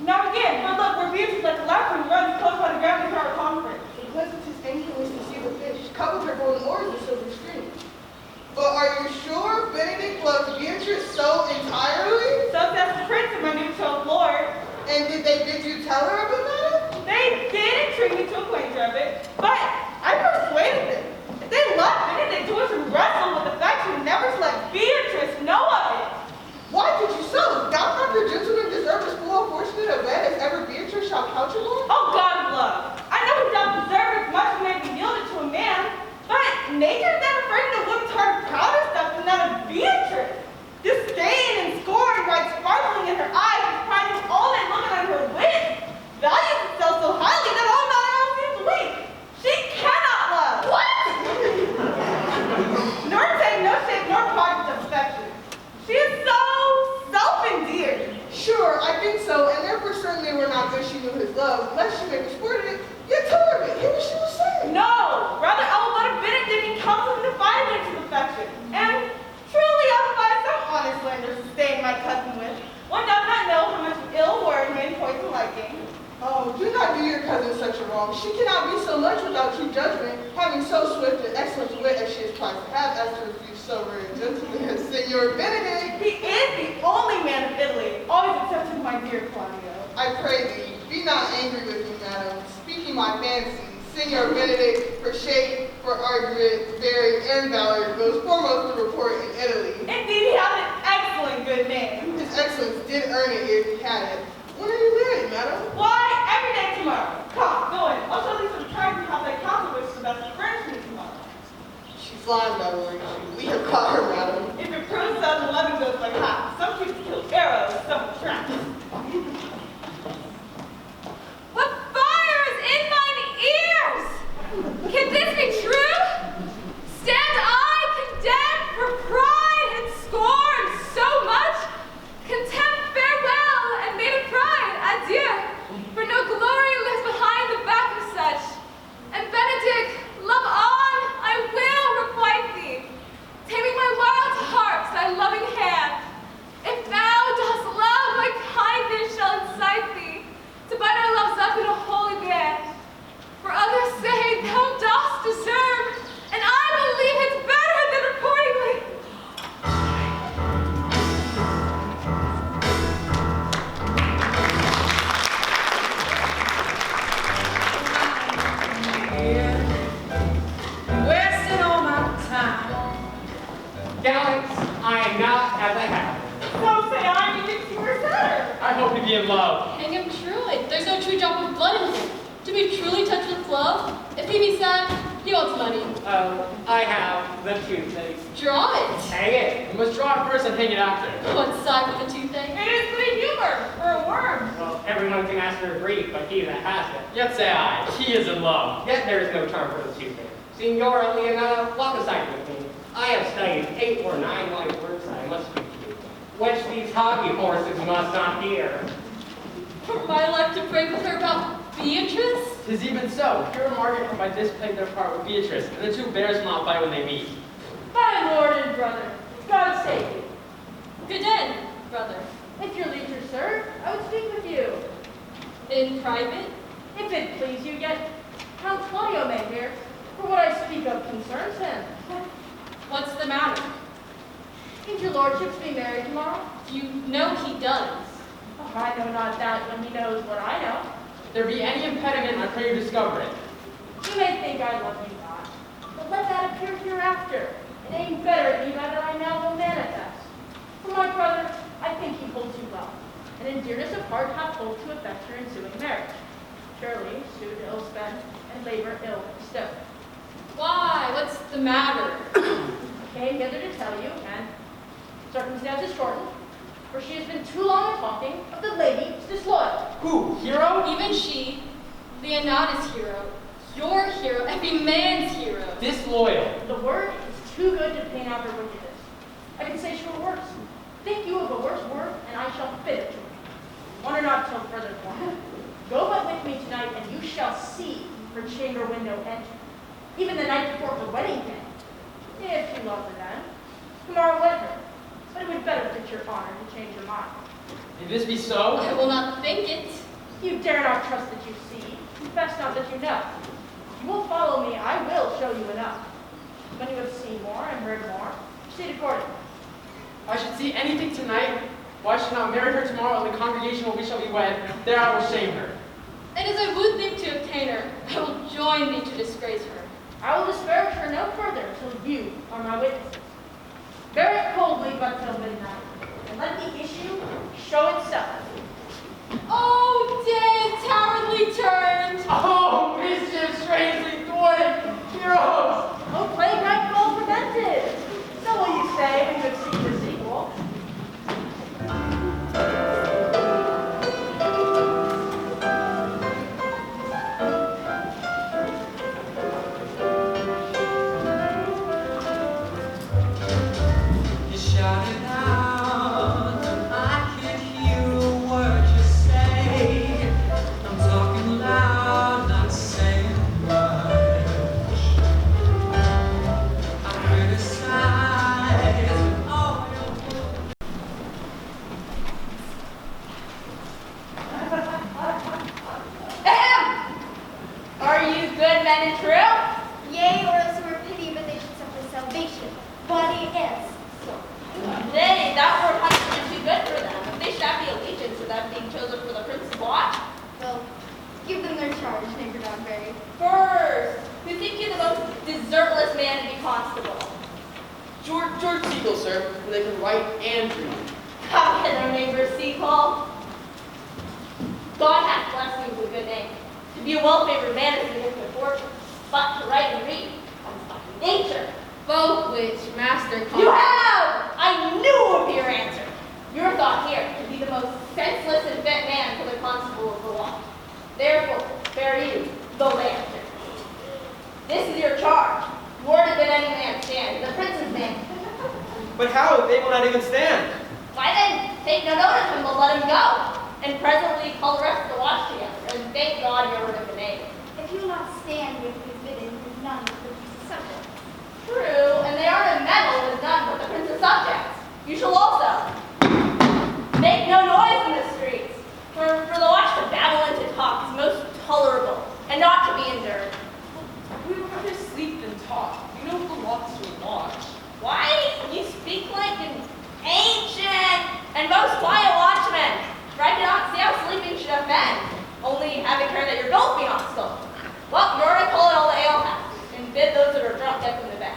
Now again, for look where Beatrice like a lapwing runs close by the ground to hear our conference. The pleasant is anxious to see the fish, coupled her golden oars with silver streams. But are you sure Benedict loves Beatrice so entirely? So says the prince and my new betrothed lord. And did they bid you tell her about that? They did entreat me to acquaint her of it, but I persuaded them. If they loved Benedict, who was to wrestle with affection, never to let Beatrice know of it. Why did you so? Doubt not the gentleman deserve as full fortunate a bed as ever Beatrice shall couch upon? Oh, God of love! I know he doth deserve as much as may be yielded to a man, but nature is never afraid of a woman's heart proudest stuff than that of Beatrice. Disdain and scorn right sparkling in her eyes, prizing all they look on her wit, values itself so highly that all matter else seems weak. She cannot love. What? Nor take no shape nor project of affection. She is so self-endeared. Sure, I think so, and therefore certainly were not good she knew his love, lest she may exploit it, yet tell her of it, hear what she was saying. No, rather I will let a Benedict and counsel him to fight against his affection. And truly I'll provide some honest land to sustain my cousin with. One does not know how much ill word may poison liking. Oh, do not do your cousin such a wrong. She cannot be so much without true judgment, having so swift and excellent wit as she is prized to have, as to refuse so very gentleman as Senor Benedict. He is the only man of Italy, always excepting my dear Claudio. I pray thee, be not angry with me, madam. Speaking my fancy, Senor Benedict, for shape, for argument, bearing, and valor, goes foremost to report in Italy. Indeed, he has an excellent good name. His excellence did earn it if he had it. When are you married, madam? Why, every day tomorrow. Come, go in. I'll show thee some tracts and how thy counsel wishes the best to furnish me tomorrow. She's lying, my lord. We have caught her, madam. If it proves so, the loving goes like hot. Some people kill arrows, some with traps. What fire is in mine ears? Can this be true? Stand I condemned for pride and scorn so much? Contempt farewell, and maiden pride adieu. For no glory lives behind the back of such. And Benedict, love on, I will requite thee. Taming my wild heart to thy loving hand. If thou dost love, my kindness shall incite thee to bind our loves up in a holy band. For others say thou dost deserve, and I believe it's better than accordingly. Wasting all my time. Gallants, I am not as I have. So say I, you think you were better. I hope to be in love. Hang him truly. There's no true drop of blood in him. To be truly touched with love, if he be sad, he wants money. Oh, I have the toothache. Draw it. Hang it. You must draw it first and hang it after. What side with the toothache? It is good humor for a worm. Well, everyone can ask for a grief, but he that has it. Yet say I, he is in love. Yet there is no charm for the toothache. Signora Leonata, walk aside with me. I have studied 8 or 9 wise words I must speak to you, which these hobby horses must not hear. For my life to break with her about Beatrice? 'Tis even so. Here and Margaret have by this played their part with Beatrice, and the two bears will not fight when they meet. My lord and brother, God save you. Good day, brother. If your leisure serve, I would speak with you. In private? If it please you, yet Count Claudio may hear, for what I speak of concerns him. What's the matter? Can't your lordships be married tomorrow? You know he does. Oh, I know not that when he knows what I know. If there be any impediment, I pray you discover it. You may think I love you not, but let that appear hereafter. It ain't better me rather I now will manifest. For my brother, I think he holds you well, and in dearness of heart hath hoped to effect your ensuing marriage. Surely, suit ill spent, and labor ill bestowed. Why? What's the matter? I came hither to tell you, and circumstances shortened, for she has been too long in talking of the lady disloyal. Who? Hero? Even she, Leonada's hero, your hero, every man's hero. Disloyal. The word is too good to paint out her wickedness. I can say sure worse. Think you of a worse word, and I shall fit it to it. Wonder not till further warning. Go but with me tonight, and you shall see her chamber window enter, even the night before her wedding day. If you love her then, tomorrow wed her. But it would better fit your honor to change your mind. If this be so, I will not think it. You dare not trust that you see. Confess not that you know. If you will follow me, I will show you enough. When you have seen more and heard more, proceed accordingly. if I should see anything tonight, why should not marry her tomorrow in the congregation where we shall be wed? There I will shame her. And as I would think to obtain her, I will join thee to disgrace her. I will disparage her no further till you are my witnesses. Bear it coldly but till midnight, and let the issue show itself. Oh, dead, cowardly turned! Oh, mischief strangely thwarted! Heroes! Oh, plague right well prevented. So will you say when you have seen the sequel. You shouted out, I can't hear a word you say. I'm talking loud, not saying much. I criticize all your Ahem! Are you good men and true? Yea, or else were pity, but they should suffer salvation. Body is. Nay, that were punishment too good for them. If they should have the allegiance of them being chosen for the prince's watch. Well, give them their charge, neighbor Dogberry. First, who think you the most desertless man to be constable? George Siegel, sir, and they can write and read. Come hither, neighbor Seacole. God hath blessed you with a good name. To be a well-favored man is a gift of fortune, but to write and read comes by nature. Both which, Master You have! I knew it would be your answer. Your thought here to be the most senseless and fit man for the constable of the watch. Therefore, bear you the lantern. This is your charge. Warder than any man stand, the prince's man. But how if they will not even stand? Why then, take no note of him, but let him go. And presently call the rest of the watch together, and thank God you're rid of the name. If you will not stand with his bidding, his none will be subject. True, and they are to meddle with none but the prince's subjects. You shall also make no noise in the streets, for the watch to babble and to talk is most tolerable, and not to be endured. We would rather sleep than talk. You know the lots to watch. Why? You speak like an ancient and most quiet watchman. For I cannot see how sleeping should offend, only having care that your bills be not stolen. Well, you're to call it all the alehouse, and bid those that are drunk get them to bed.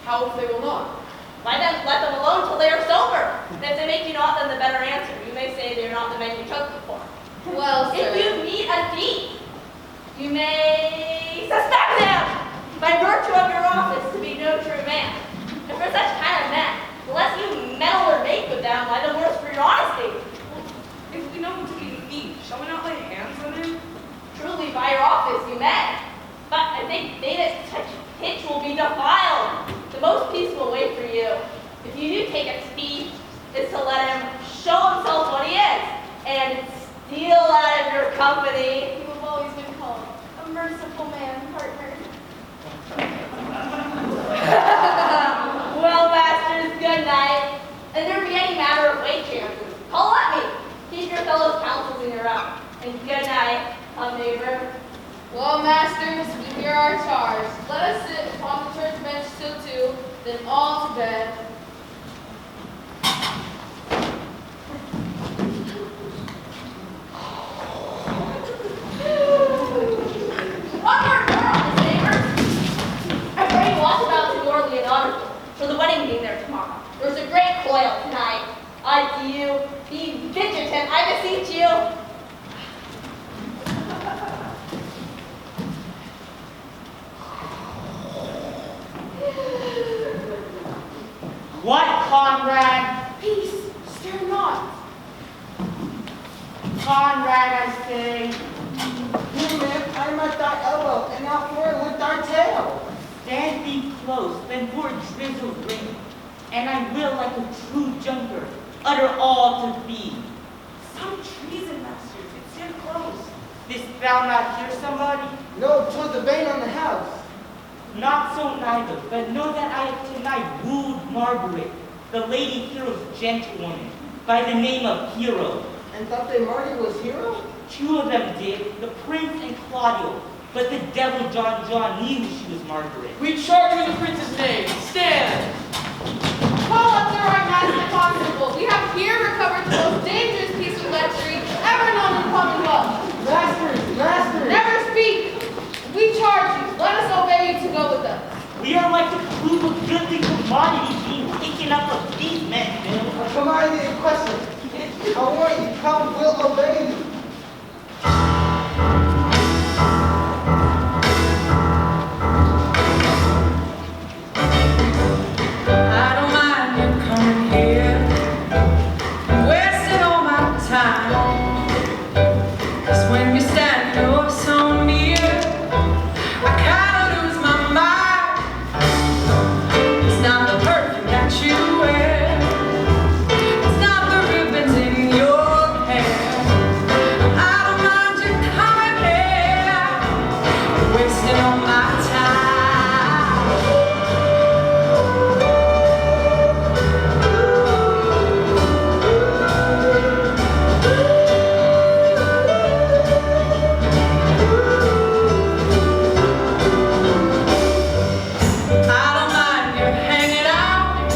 How if they will not? Why then let them alone till they are sober? And if they make you not, then the better answer. You may say they are not the men you took them for. Well, If you meet a thief, you may suspect him by virtue of your office to be no true man. And for such kind of men, the less you meddle or make with them, why the worse for your honesty. If we know him to be a thief, shall we not lay hands on him? Truly, by your office you may. But I think they that touch pitch will be defiled. The most peaceful way for you, if you do take a thief, is to let him show himself what he is, and steal out of your company. You have always been called a merciful man, partner. Well, masters, good night. And there be any matter of weight chances, call at me. Keep your fellows' counsels in your own. And good night, neighbor. Well, masters, we hear our charge. Let us sit upon the church bench till 2, then all to bed. Onward, Miss Neighbor. I'm ready to walk about to your Leonardo for the wedding being there tomorrow. There's a great coil tonight. I do you. Be vigilant, I beseech you. What, Conrad? Peace, stir not. Conrad, I say. Here, man, I am at thy elbow, and now forward with thy tail. Stand thee close, then for a drizzle ring, and I will, like a true junker, utter all to thee. Some treason, masters. It's here close. Didst thou not hear somebody? No, 'twas the bane on the house. Not so neither, but know that I have tonight wooed Margaret, the Lady Hero's gentlewoman, by the name of Hero. And thought they Margaret was hero? 2 of them did, the Prince and Claudio, but the devil John knew she was Margaret. We charge you in the prince's name. Stand! Call up the right master constable. We have here recovered the most dangerous piece of lechery ever known in the Commonwealth. Masters! Never speak. We charge you. Let us obey you to go with us. We are like the proof of goodly commodity being taken up of these men, Bill. A commodity in question. I warn you, come, we'll obey you. I don't mind you coming here, wasting all my time. 'Cause when you stand oh so near, I kinda lose my mind. It's not the perfume that you wear, it's not the ribbons in your hair. I don't mind you coming here, wasting all my time. I don't mind you hanging out,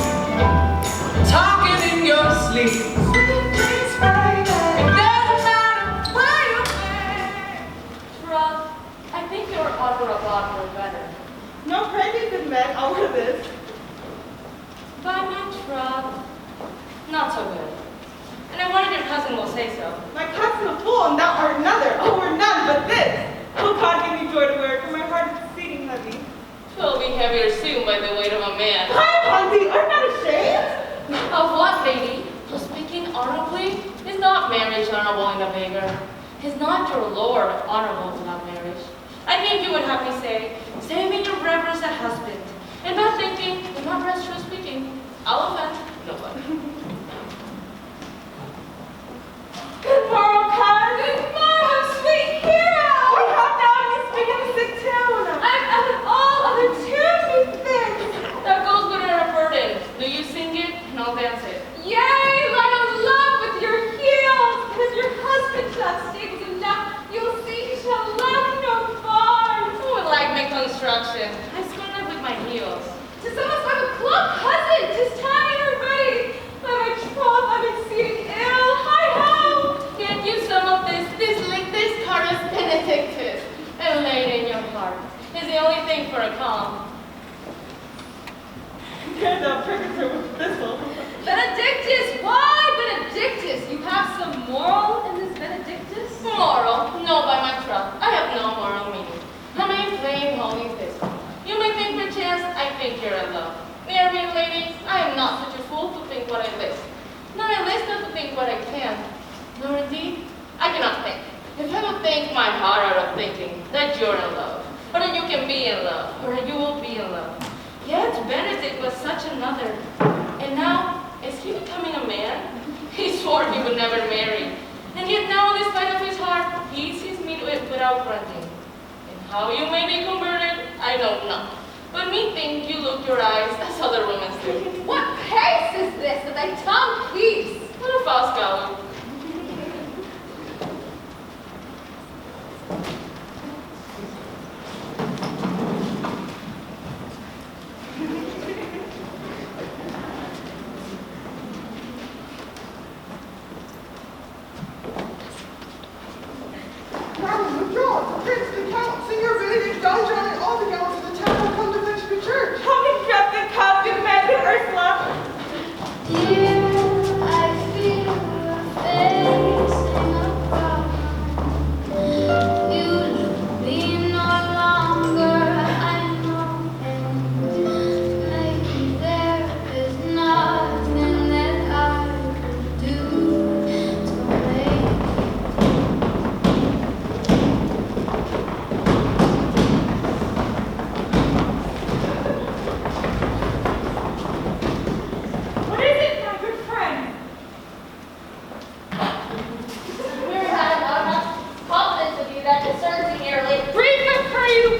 talking in your sleep. It doesn't matter where you've been. Truck, I think your honor abroad were better. No, pray be good men, I'll wear this. By my truck, not so good. And I wanted your cousin will say so. My cousin a fool, and thou art another. Oh, we're none but this. Oh, God, give me joy to wear, for my heart is exceeding heavy. 'Twill be heavier soon by the weight of a man. Hi, Ponzi, art not ashamed? Of what, lady? For speaking honorably, is not marriage honorable in a beggar? Is not your lord honorable without marriage? I think you would have me say, saving your reverence a husband, and not thinking, and not rest true speaking. I'll offend nobody. Good morrow, cousin. Good morrow, sweet hero. We have now me speaking the sick tune. I'm out of all other tunes we things. That goes good in a burden. Do you sing it, and I'll dance it. Yea, like a love with your heels. And if your husband shall stay with him now, you'll see he shall lack no farm. Who would like my construction? I scorn it with my heels. To some of my club cousin, 'tis time you're ready. By my troth, I'm exceeding ill. Hi-ho! Get you some of this Carus Benedictus, and lay it in your heart. Is the only thing for a calm. There's a precursor with thistle. Benedictus, why Benedictus? You have some moral in this Benedictus? Moral? No, by my troth. I have no moral meaning. I may plain holy thistle. You may think perchance I think you're in love. Dear me, lady, I am not such a fool to think what I list. Nor I list not to think what I can. Nor indeed, I cannot think. If I would think my heart out of thinking that you're in love, or that you can be in love, or that you will be in love. Yet Benedict was such another. And now, is he becoming a man? He swore he would never marry. And yet now, despite of his heart, he eats his meat without grunting. And how you may be converted, I don't know. But methinks you look your eyes as other women do. What pace is this that thy tongue keeps? What a false gallop.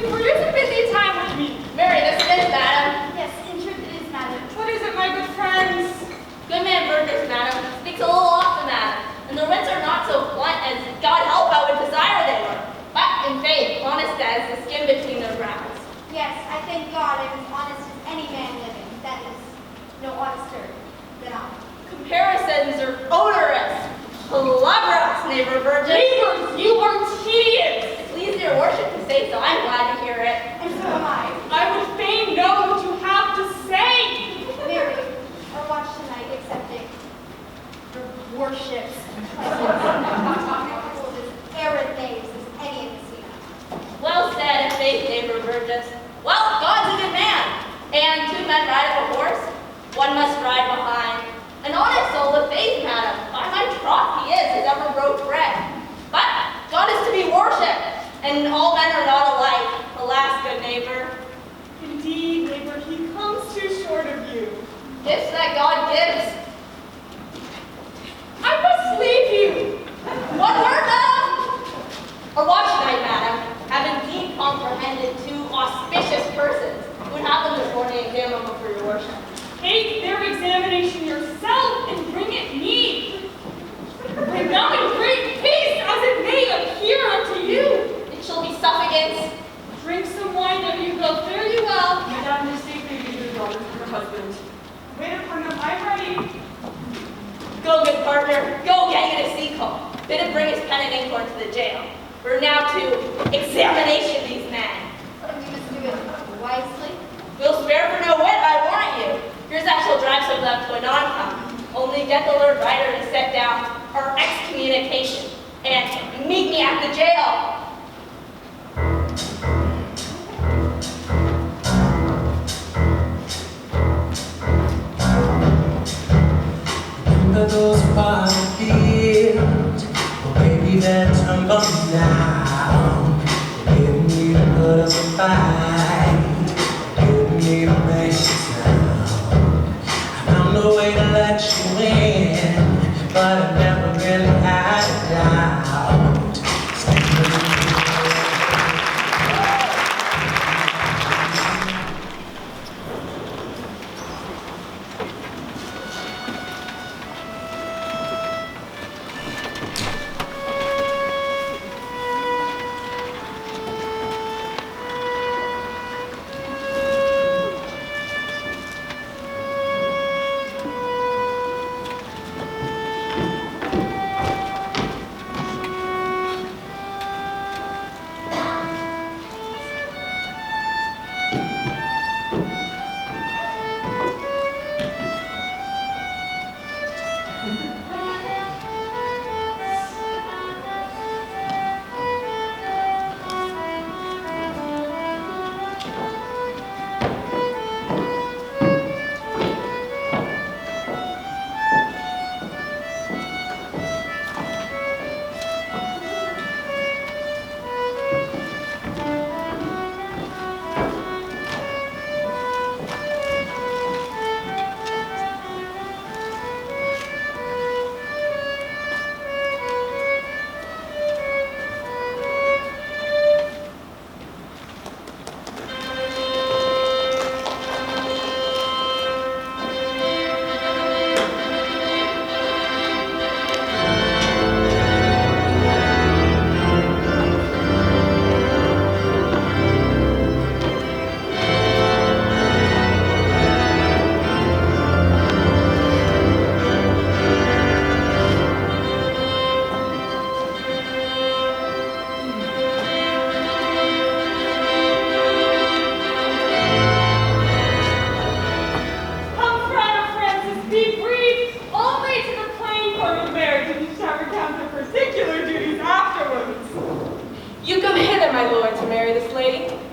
for you to spend the time with me. Mary, this is madam. Yes, in truth it is, madam. What is it, my good friends? Good man Burgess, madam. Speaks a little often, madam. And the winds are not so blunt as God help I would desire they were. But in faith, honest as the skin between their brows. Yes, I thank God I'm as honest as any man living. That is, no honester than I. Comparisons are odorous. Blubberous, neighbor virgin. Neighbors, you are tedious. It pleases your worship to say so. I'm glad to hear it. And so am I. I would fain know what you have to say. Mary, our watch tonight accepting your worships. As errant knaves as any of the sea. Well said, in faith, neighbor Burgess. Well, God's a good man. And two men ride up a horse. One must ride behind. An honest soul of faith, madam. By my troth he is, as ever broke bread. But God is to be worshipped, and all men are not alike. Alas, good neighbor. Indeed, neighbor, he comes too short of you. Gifts that God gives. I must leave you. One word, madam. Our watch night, madam, have indeed comprehended two auspicious persons who would have them this morning examine before your worship. Take their examination yourself and bring it me. And now in great peace, as it may appear unto you. It shall be suffocants. Drink some wine and you go. Fare you well. Madame, this day may be your daughter for her husband. Wait upon them, I'm ready. Go, good partner. Go get you to sea call. Bid him bring his pen and ink to the jail. We're now to examination these men. But we must do it wisely. We'll spare for no wit, I warrant you. Here's I shall drive some of them to a non-com. Only get the Lord Writer to set down our excommunication and meet me at the jail. Remember those wild fields, oh baby, that tumble down. Didn't even put up a fight, didn't even make a sound. I found a way to let you in, but I never really had a doubt.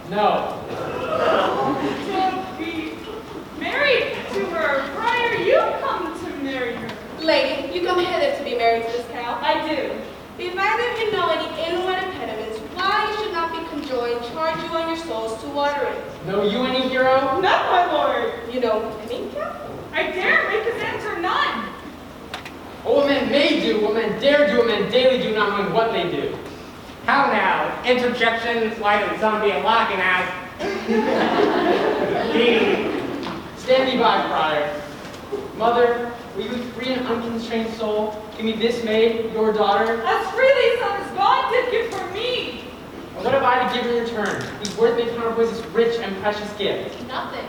No. Don't be married to her. Friar, you come to marry her. Lady, you come hither to be married to this cow. I do. If either of you know any inward impediments, why you should not be conjoined, charge you on your souls to water it. Know you any hero? No, my lord. You know any cow? I dare make his answer none. What men may do, what men dare do, what men daily do, not knowing what they do. How now? Interjections like in zombie and locking as. Stand thee by, friar. Mother, will you with free and unconstrained soul give me this maid, your daughter? As freely some as God did give for me. And what have I to give in return? These worthy counterpoise this rich and precious gift. Nothing.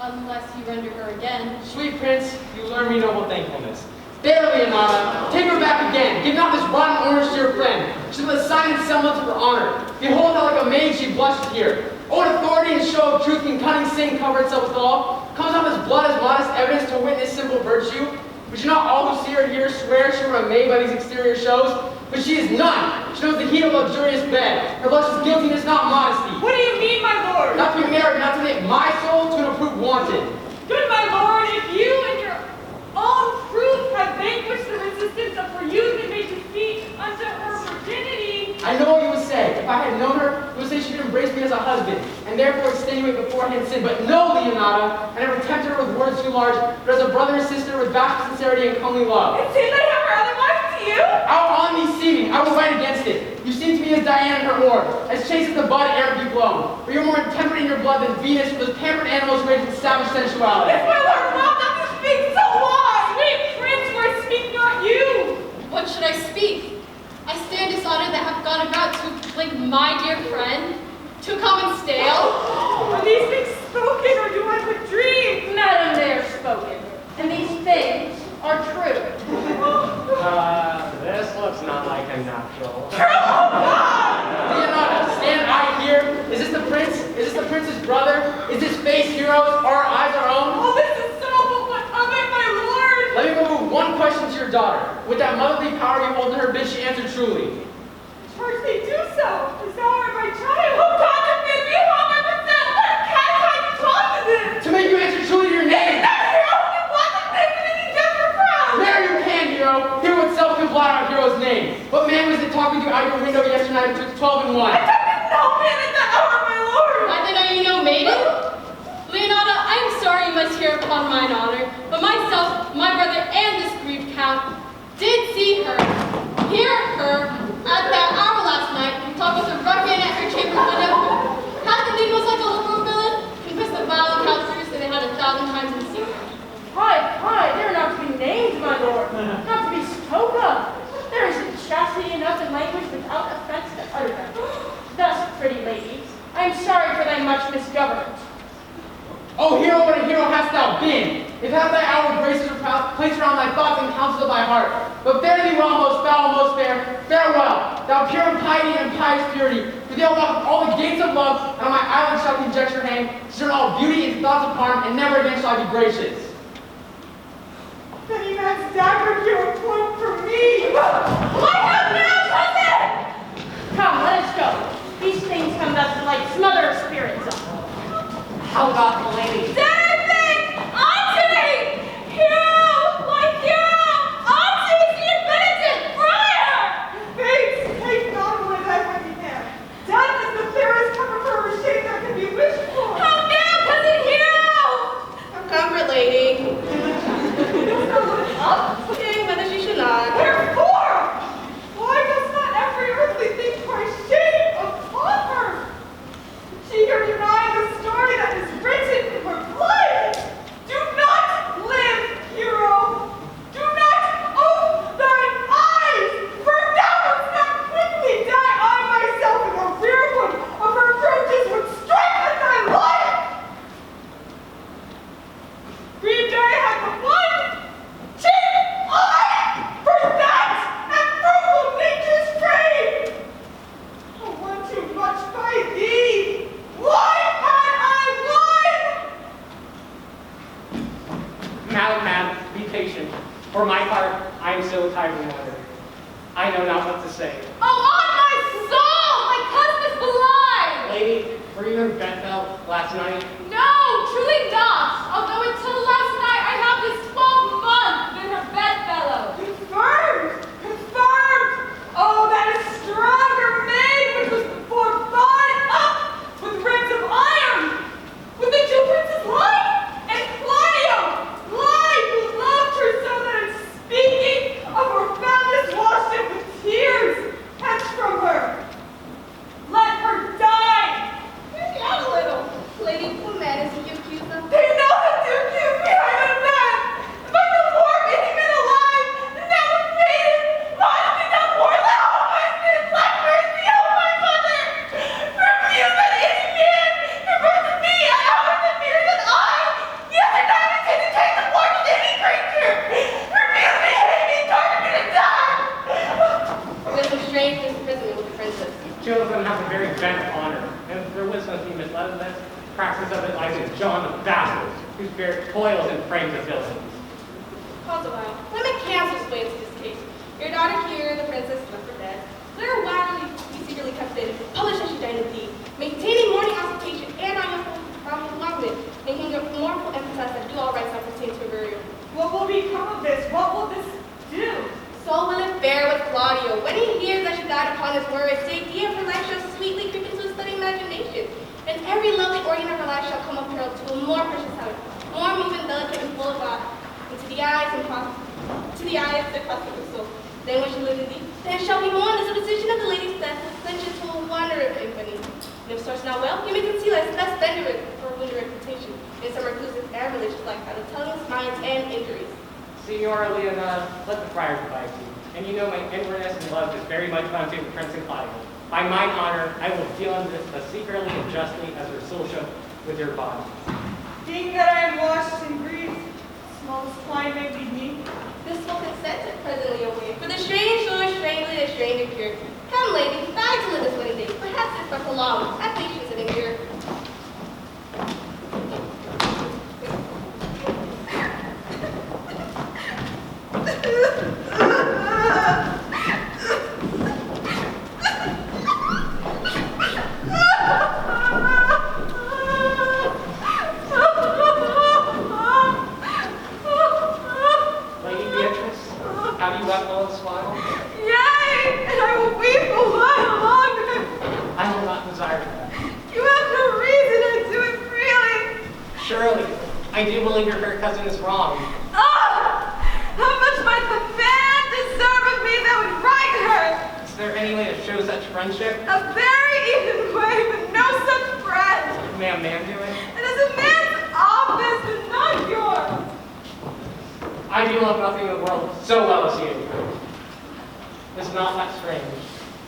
Unless you render her again. Sweet prince, you learn me noble thankfulness. There, Leonata, take her back again. Give not this rotten orange to your friend. She was a sign and semblance of her honor. Behold how like a maid she blushes here. Own authority and show of truth can cunning sin cover itself with all. Comes not this blood as modest evidence to witness simple virtue. But not all who see her here swear she were made by these exterior shows. But she is none. She knows the heat of luxurious bed. Her luscious guiltiness, not modesty. What do you mean, my lord? Not to be married, not to make my soul to an approved wanted. Good, my lord, if you and your own truth have vanquished the resistance of her youth and made defeat unto her virginity. I know what you would say. If I had known her, you would say she could embrace me as a husband, and therefore extenuate beforehand sin. But no, Leonata, I never tempted her with words too large, but as a brother and sister with vast sincerity and comely love. It seems I have her otherwise to you. Out on thee seeming, I will fight against it. You seem to me as Diana in her orb, as chaste as the bud ere it be blown. But you're more intemperate in your blood than Venus, with those pampered animals raised with savage sensuality. If my lord will not to speak, so why? Sweet prince, for I speak not you. What should I speak? I stand dishonored that have gone about to like my dear friend, too common stale. Are these things spoken, or do I but dream? Madam, they are spoken, and these things are true. This looks not like a natural. Leonata, stand I here? Is this the prince? Is this the prince's brother? Is this face heroes? Are our eyes our own? Oh, this is so, but what of it, my lord? Let me move one question to your daughter. With that motherly power you hold in her, bid she answer truly. First they do so, as thou art my child. Oh, God, forbid me, how am I myself? What cat I can talk to this? To make you answer truly to your name. There you can, hero. Hero itself can blot out hero's name. What man was it talking to you out your window yesterday night between 12 and 1? I don't know, man, at that hour, my lord. Why then are you no maiden? Leonata, I am sorry you must hear upon mine honor, but myself, my brother, and this grieved count did see her, hear her, at that hour last night, talk with a ruffian at her chamber window. Kathleen was like a liberal villain, confessed the vile encounters that they had 1,000 times in secret. Hi, they are not to be named, my lord, not to be spoke of. There is chastity enough in language without offense to utter them. Thus, pretty lady, I am sorry for thy much misgovernment. Oh, hero, what a hero hast thou been! If half thy outward graces are placed around thy thoughts and counsels of thy heart. But fare thee well, most foul, most fair, farewell, thou pure in piety and pious purity. For thee all the gates of love, and on my island shall conjecture hang, turn all beauty into thoughts of harm, and never again shall I be gracious. Then he man's dagger here a point for me. What up now, cousin? Come, let us go. These things come best to like smother spirits up. How about the lady? David! Auntie! Hero! My hero! Auntie! Dear Benedict! Friar! Fates, take not away thy mighty hand. Death is the fairest cover for her shame that can be wished for. How now, cousin hero! Comfort, lady. Up? Okay, whether she should not. Wherefore? Why does not every earthly thing cry shame upon her? She here denied the story that is written in her blood. Do not live, hero. Do not open thine eyes, for thou wouldst not quickly die. I myself in the rearward of her approaches would strike at thy life. Grieved I had the one chief eye for that and fruitful nature's frame. Oh, one too much by thee. Why had I won? Madam, be patient. For my part, I am so tired and wondered. I know not what to say. Oh, on my soul! My cousin is alive! Lady, were you in Bethel last night? No, truly not. Although until last night I have this 12 months been her bedfellow. Confirmed! Confirmed! Oh, that is stronger maid which was before bought up with ribs of iron, with the two princes life and Claudio, life who loved her so that in speaking of her foulness washed it with tears, hence from her. must be misled in this. Praxis of it lies in John the Bastard, whose spirit toils and frames the villains. Pause a while. Let me cancel explain to this case. Your daughter here, the princess, left for dead. Let her wildly be secretly captivated, published that she died in deed, maintaining mourning occupation and on your monument, making a mournful emphasis that do all rights that pertain to her burial. What will become of this? What will this do? So will it fare with Claudio. When he hears that she died upon his words, the idea of her life shall sweetly creep into his studying imagination, and every lovely organ of her life shall come up pearl to a more precious heaven, more moving, delicate, and full of God, and to the eyes the cost of her soul. Then when she lives in thee, there shall be mourned as a physician of the lady's death, such as will wonder of infamy. And if source not well, you may conceal as best vendor for wound reputation, in some reclusive and religious life, out of tongues, minds, and injuries. Signora Leonard, let the friars advise you. And you know my inwardness and love is very much bound to the Prince and Claudio. By mine honor, I will deal in this as secretly and justly as your soul shall with your body. Being that I am washed in grief, smallest crime may be me. This will consent it presently away, for the strange joy strangely the stranger cure. Come, lady, try to live this wedding day. Perhaps it's but prolonged. Have patience and endure. Have you wept all this while? Yea, and I will weep a while longer. I will not desire that. You have no reason to do it freely. Surely, I do believe your fair cousin is wrong. Ah! How much might the man deserve of me that would right her? Is there any way to show such friendship? A very even way, but no such friend. May a man do it? It is a man's office and not yours. I do love nothing in the world so well as you. Is not that strange?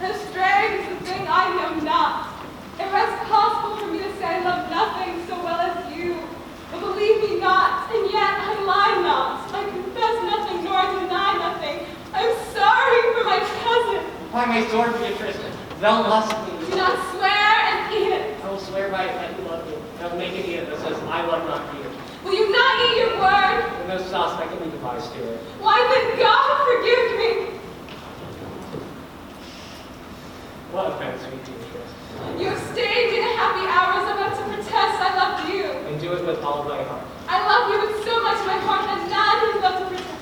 As strange is the thing I know not. It was possible for me to say I love nothing so well as you. But believe me not, and yet I lie not. I confess nothing nor deny nothing. I'm sorry for my cousin. By my sword, Beatrice, thou must be. Do not swear and eat it. I will swear by it that you love me. Don't make it eat it that says, I love not you. Will you not eat your word? With no sauce, I can be devised to it. Why then God forgive me? What offense, sweet Beatrice? You have stayed me the happy hours about to protest I loved you. And do it with all thy heart. I love you with so much my heart that none is left to protest.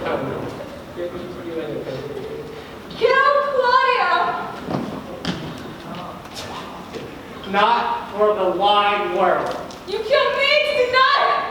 Come, give me for you anything. Kill Claudio! Not for the wide world. You killed me to deny it!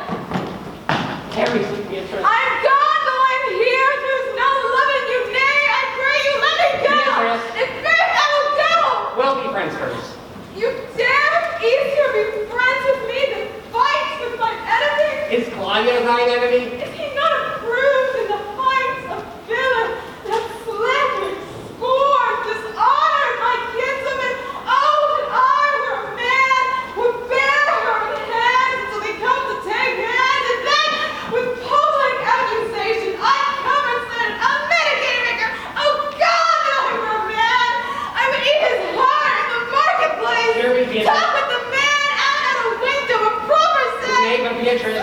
Carry, sweet Beatrice. I'm gone, though I'm here. There's no love in you. Nay, I pray you let me go. Beatrice. In faith, I will go. We'll be friends first. You dare easier be friends with me than fight with my enemy? Is Claudio thine enemy? Is he not a bruise in the fights of villain that slandered, scorned, dishonored my kinswoman? Oh, that I were a man, would bear her in hands until they come to take hands, and then with public accusation, uncovered, unmitigated rigor. Oh God, that I were a man! I would eat his heart in the marketplace. Here we get Talk with the man out at a window, a proper sense. Name of Beatrice.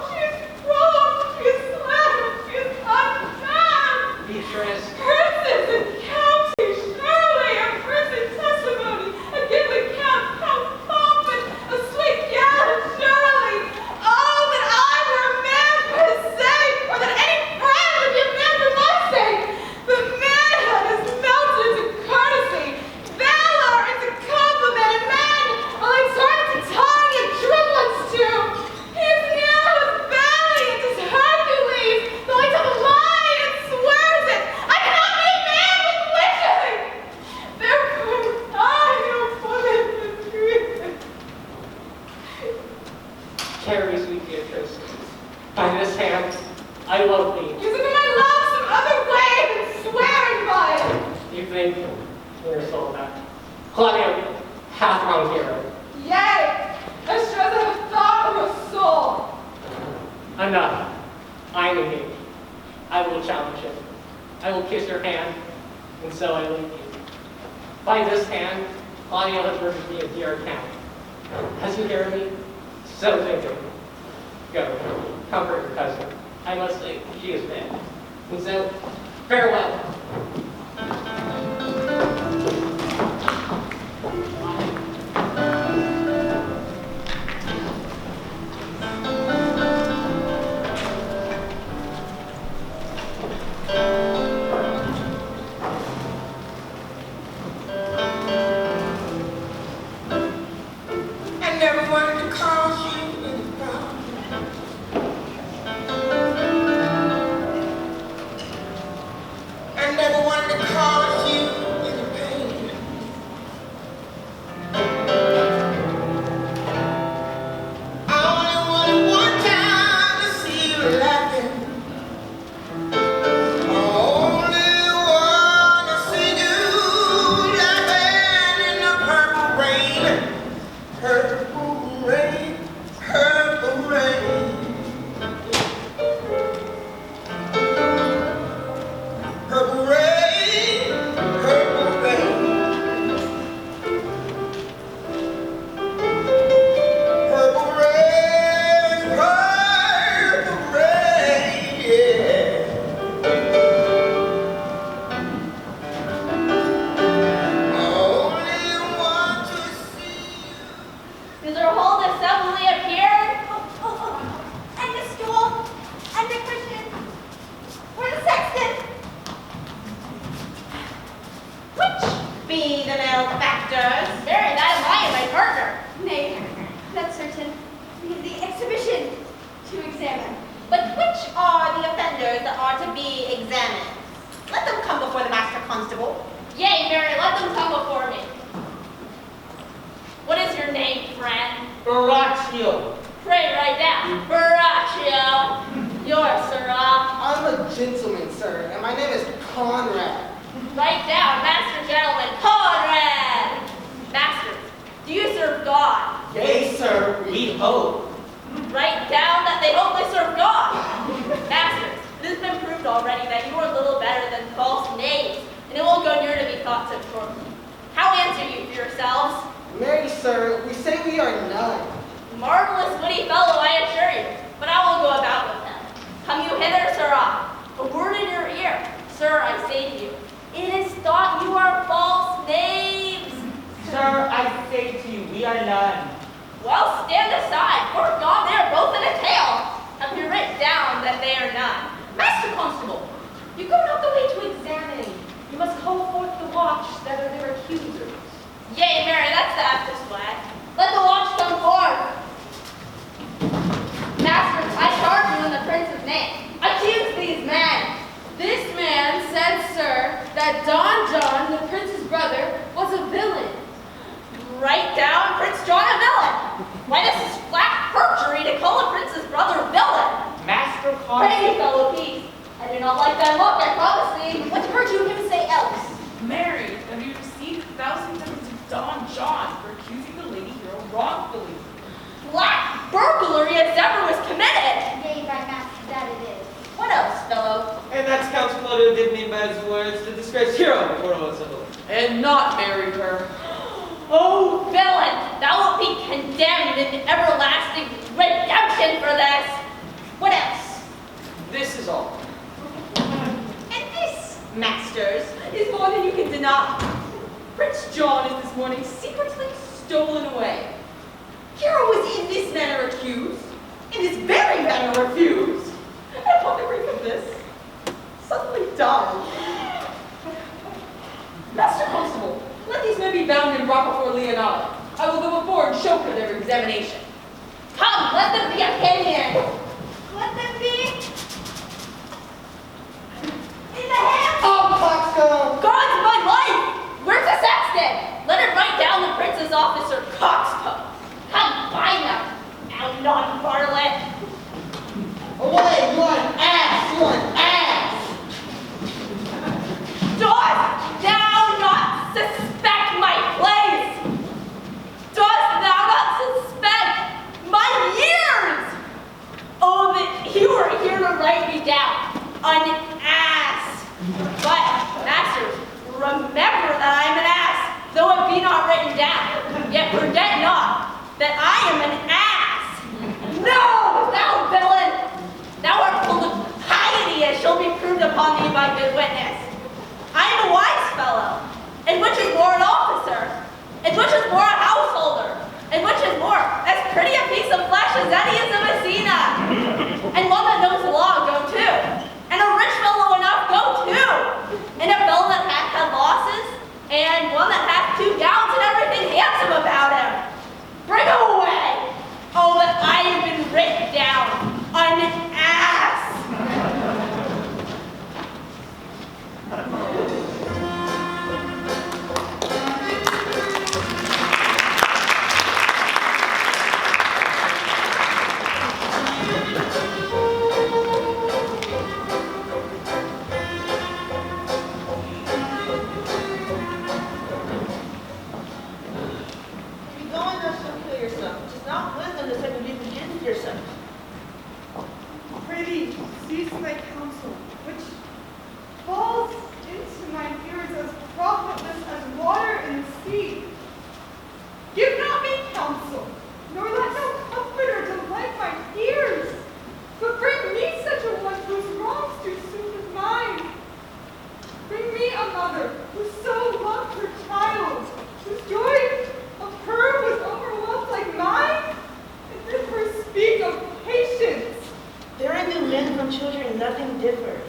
She is wrong, she is slandered, she is unfair. Beatrice. Princes and counties, surely a prison testimony, a goodly count, Count Pompon, a sweet gallant, surely. Oh, that I were a man for his sake, or that any friend would be a man for my sake. The manhood is melted into courtesy, valor into compliment, and man will I turn into tongue and triplets too. He is now as valiant as Hercules, though I tell a lie and swears it. I cannot be a man with witching. Therefore, I no woman with grief. Carry, sweet Beatrice. By this hand, I love thee. Using my love some other way than swearing by it. You think in your soul that Claudio hath wronged hero. Yea, as sure as I have a thought or a soul. Enough. I am engaged. I will challenge him. I will kiss your hand, and so I leave you. By this hand, Claudia has written me a dear account. As you hear me, so thinking. Go, comfort your cousin. I must say, she is dead. And so, farewell. I never wanted to call you in the ground. I never wanted to call you in the pain. I only wanted one time to see you laughing. I only want to see you laughing in the purple rain. Purple rain, purple rain. Purple rain, purple rain. Purple rain, purple rain, yeah. I only want to see you. Is our whole assembly appeared? And the stool, and the Christian, where's the sexton? Which be the malefactors? Mary, that am I and my partner. Nay, not certain. We have the exhibition to examine. But which are the offenders that are to be examined? Let them come before the master constable. Yea, Mary, let them come before me. What is your name, friend? Baraccio. Pray right down. Baraccio. Yours, sirrah. I'm a gentleman, sir, and my name is Conrad. Write down, Master Gentleman Conrad. Masters, do you serve God? Yea, sir, We hope. Write down that they hope they serve God. Masters, it has been proved already that you are little better than false knaves, and it won't go near to be thought so shortly. How answer you for yourselves? Marry, sir, we say we are none. Marvelous witty fellow, I assure you, but I will go about with them. Come you hither, sirrah. A word in your ear. Sir, I say to you, it is thought you are false knaves. Sir, I say to you, we are none. Well, stand aside, for God, they are both in a tale. Have you written down that they are none? Master constable, you go not the way to examine. You must call forth the watch that are their accusers. Yea, Mary, that's the aptest way. Let the watch come forth. Masters, I charge you in the prince's name. Accuse these men. This man said, sir, that Don John, the prince's brother, was a villain. Write down Prince John a villain. Why, this is flat perjury to call a prince's brother villain. Master Pray you, constable. fellow peace. I do not like that look, I promise thee. What heard you him say else? Mary, have you received 1,000 times to Don John for accusing the lady hero wrongfully? Black burglary as ever was committed. Yea, by master, that it is. What else, fellow? And that's Count Clodo did mean by his words to disgrace hero before all assembly. And not marry her. Oh, villain, thou wilt be condemned in everlasting redemption for this. What else? This is all. And this, masters, is more than you can deny. Prince John is this morning secretly stolen away. Hero was in this manner accused, in this very manner refused, and upon the grief of this, suddenly died. Master Constable, let these men be bound and brought before Leonardo. I will go before and show her their examination. Come, let them be opinion. Let them be in the hands Oh, coxcomb! God's my life! Where's the sexton? Let him write down the prince's officer, coxcomb. Come, find them. Now, non-varlet. Away, you are an ass! You are an ass! Dost thou not suspect my place? Dost thou not suspect my years? Oh, that you were here to write me down, an ass. But, masters, remember that I'm an ass, written down, yet forget not that I am an ass. No, thou villain! Thou art full of piety, as shall be proved upon thee by good witness. I am a wise fellow, and which is more an officer, and which is more a householder, and which is more as pretty a piece of flesh as any is of Messina. And one that knows the law, go too. And a rich fellow enough, go too. And a fellow that hath had losses, and one that hath 2 gowns and everything handsome about him. Bring him away. Oh, that I have been written down an ass. Prithee, cease thy counsel, which falls into mine ears as profitless as water in the sea. Give not me counsel, nor let no comforter delight my ears, but bring me such a one whose wrongs do suit with mine. Bring me a mother who so loved her child, whose joy of her was overwhelmed like mine, and bid her speak of patience. There are new men from children, nothing differ.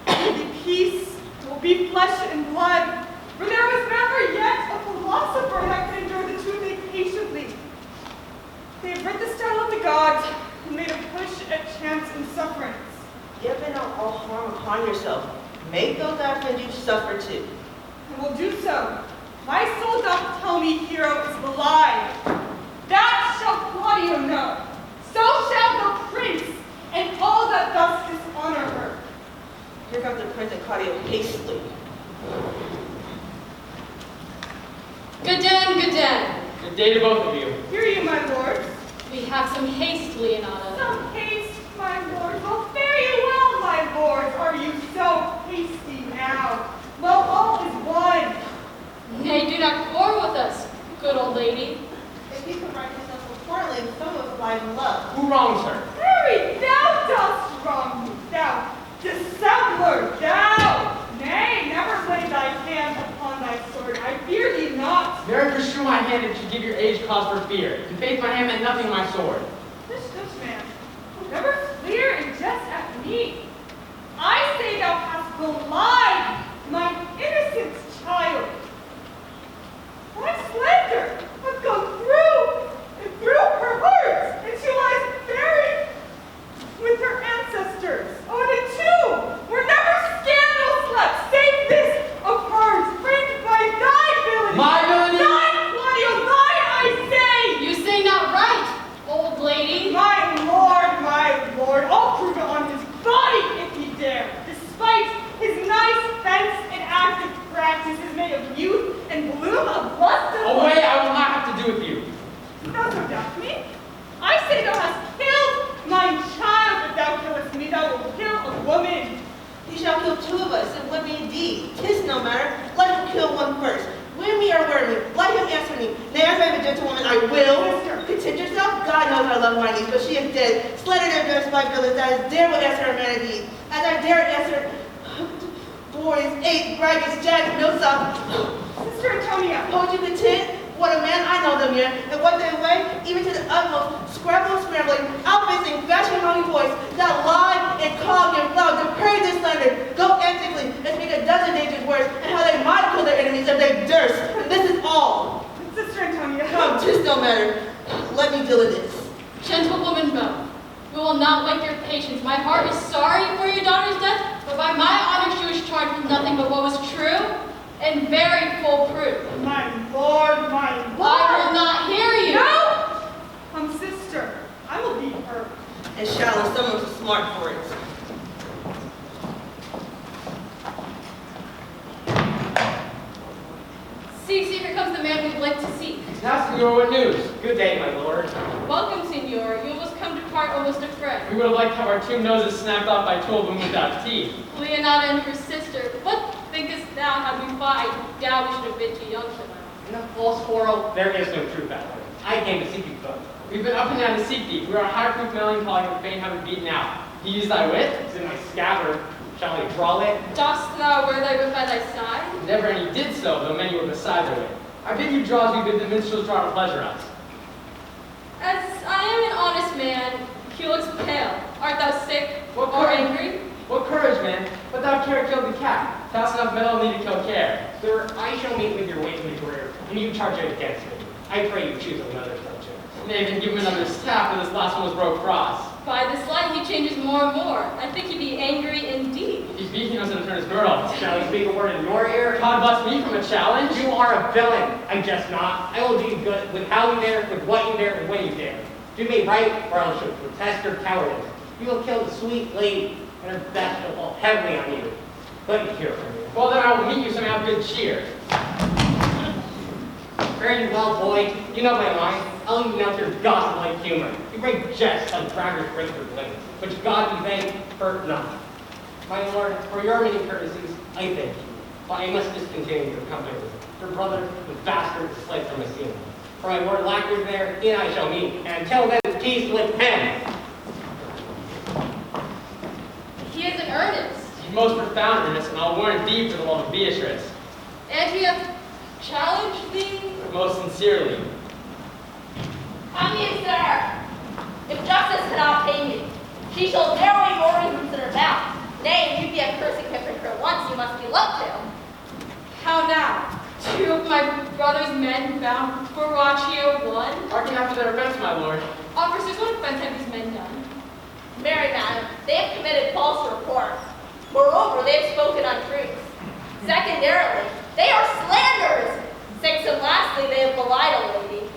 Will be peace, will be flesh and blood, for there was never yet a philosopher that could endure the toothache patiently. They have read the style of the gods and made a push at chance and sufferance. Give not all harm upon yourself. Make those that offend you suffer too. And will do so. My soul doth tell me hero is belied. That shall Claudio know. So shall the prince and all that thus dishonor her. Here comes the prince and Claudio hastily. Good den, good den. Good day to both of you. Hear you, my lord. We have some haste, Leonardo. Some haste, my lord. Well, fare you well, my lord. Are you so hasty now? Well, all is one. Nay, do not quarrel with us, good old lady. If he could write himself from quarreling, some of us lie in love. Who wrongs her? Harry, thou dost wrong me, thou dissembler, thou! Nay, never lay thy hand upon thy sword. I fear thee not. Very pursue my hand and should give your age cause for fear. In faith, my hand meant nothing, my sword. This man, never fleer and jest at me. I say thou hast belied my innocent child. My splendor hath gone through her heart, and she lies buried with her ancestors. Oh, the two were never scandal slept, save this of hers, framed by thy villainy. My villainy? Thy, Claudio, thy, I say. You say not right, old lady. My lord, I'll prove it on his body if he dare, despite his nice fence and active practices made of youth and bloom of lust and Away, I will not have to do with you. Thou so doubt me? I say thou hast killed my child. If thou killest me, thou wilt kill a woman. He shall kill 2 of us, it would be indeed. 'Tis no matter, let him kill one first. Wear me or wear me, let him answer me. Nay, as I am a gentlewoman, I will. Content yourself, God knows I love my niece, but she is dead. Slandered and embarrassed by villains, that is dare will answer her man indeed. As I dare answer boys, 8, braggers, jacks, Millsop. Sister Antonia. Hold you content? What a man, I know them yet. And what they weigh, even to the utmost, scrambling, outfacing, bashing hungry voice, that lie and cog and flout, depraved and slander, go antically, and speak a dozen dangers worse, and how they might kill their enemies if they durst. And this is all. Sister Antonia. Come, 'tis no matter. Let me deal with this. Gentlewoman Belle, we will not wake your patience. My heart is sorry for your daughter's death, but by my honor she was charged with nothing but what was true and very full proof. My lord, my lord. I will not hear you. No! Sister, I will be her. And shall, and someone's smart for it. See, here comes the man we'd like to seek. Now, senor, what news? Good day, my lord. Welcome, senor. You almost come to part almost a friend. We would have liked to have our 2 noses snapped off by 2 of them without teeth. Leonardo and her sister. What thinkest thou had we fought? I doubt we should have been too young for them. In the false quarrel, there is no truth out there. I came to seek you both. We've been up and down to seek thee. We are a high-proof melancholy of fain having beaten out. He used thy wit? It's in my scabbard. Shall I draw it? Dost thou wear thy whip by thy side? Never any did so, though many were beside their wit. I bid you draw as we bid the minstrels draw to pleasure us. As I am an honest man, he looks pale. Art thou sick or angry? What courage, man? But thou care killed the cat. Thou'st enough metal need to kill care. Sir, I shall meet with your weight in the career, and you charge it against me. I pray you choose another subject. Nay, then give him another staff, for this last one was broke cross. By this light he changes more and more. I think he'd be angry indeed. He's beating us and turn his girdle. Shall he speak a word in your ear? God bless me from a challenge. You are a villain. I jest not. I will do you good with how you dare, with what you dare, and when you dare. Do me right, or else you'll protest your cowardice. You will kill the sweet lady, and her death will fall heavily on you. Let me hear from you. Well, then I will meet you so I have good cheer. Very well, boy. You know my mind. I'll even out your gossip-like humor. You bring jests like braggers break their wings, which God be thanked hurt not. My lord, for your many courtesies, I thank you. But I must discontinue your company. Your brother, the bastard, is fled from Messina. For my lord Lacquer there, in I shall meet, and until then, peace with him. He is in earnest. Most profound earnest, and I'll warrant thee for the love of Beatrice. And he hath challenged thee? Most sincerely. Come ye, sir. If justice cannot pay me, she shall narrowly more reasons in her mouth. Nay, if you be a cursing hypocrite once, you must be loved to. How now? 2 of my brother's men bound for Borachio 1? Hearken after their offense, my lord. Officers, what offense have these men done? Mary, madam, they have committed false report. Moreover, they have spoken untruths. Secondarily, they are slanderers. 6, and lastly, they have belied a lady.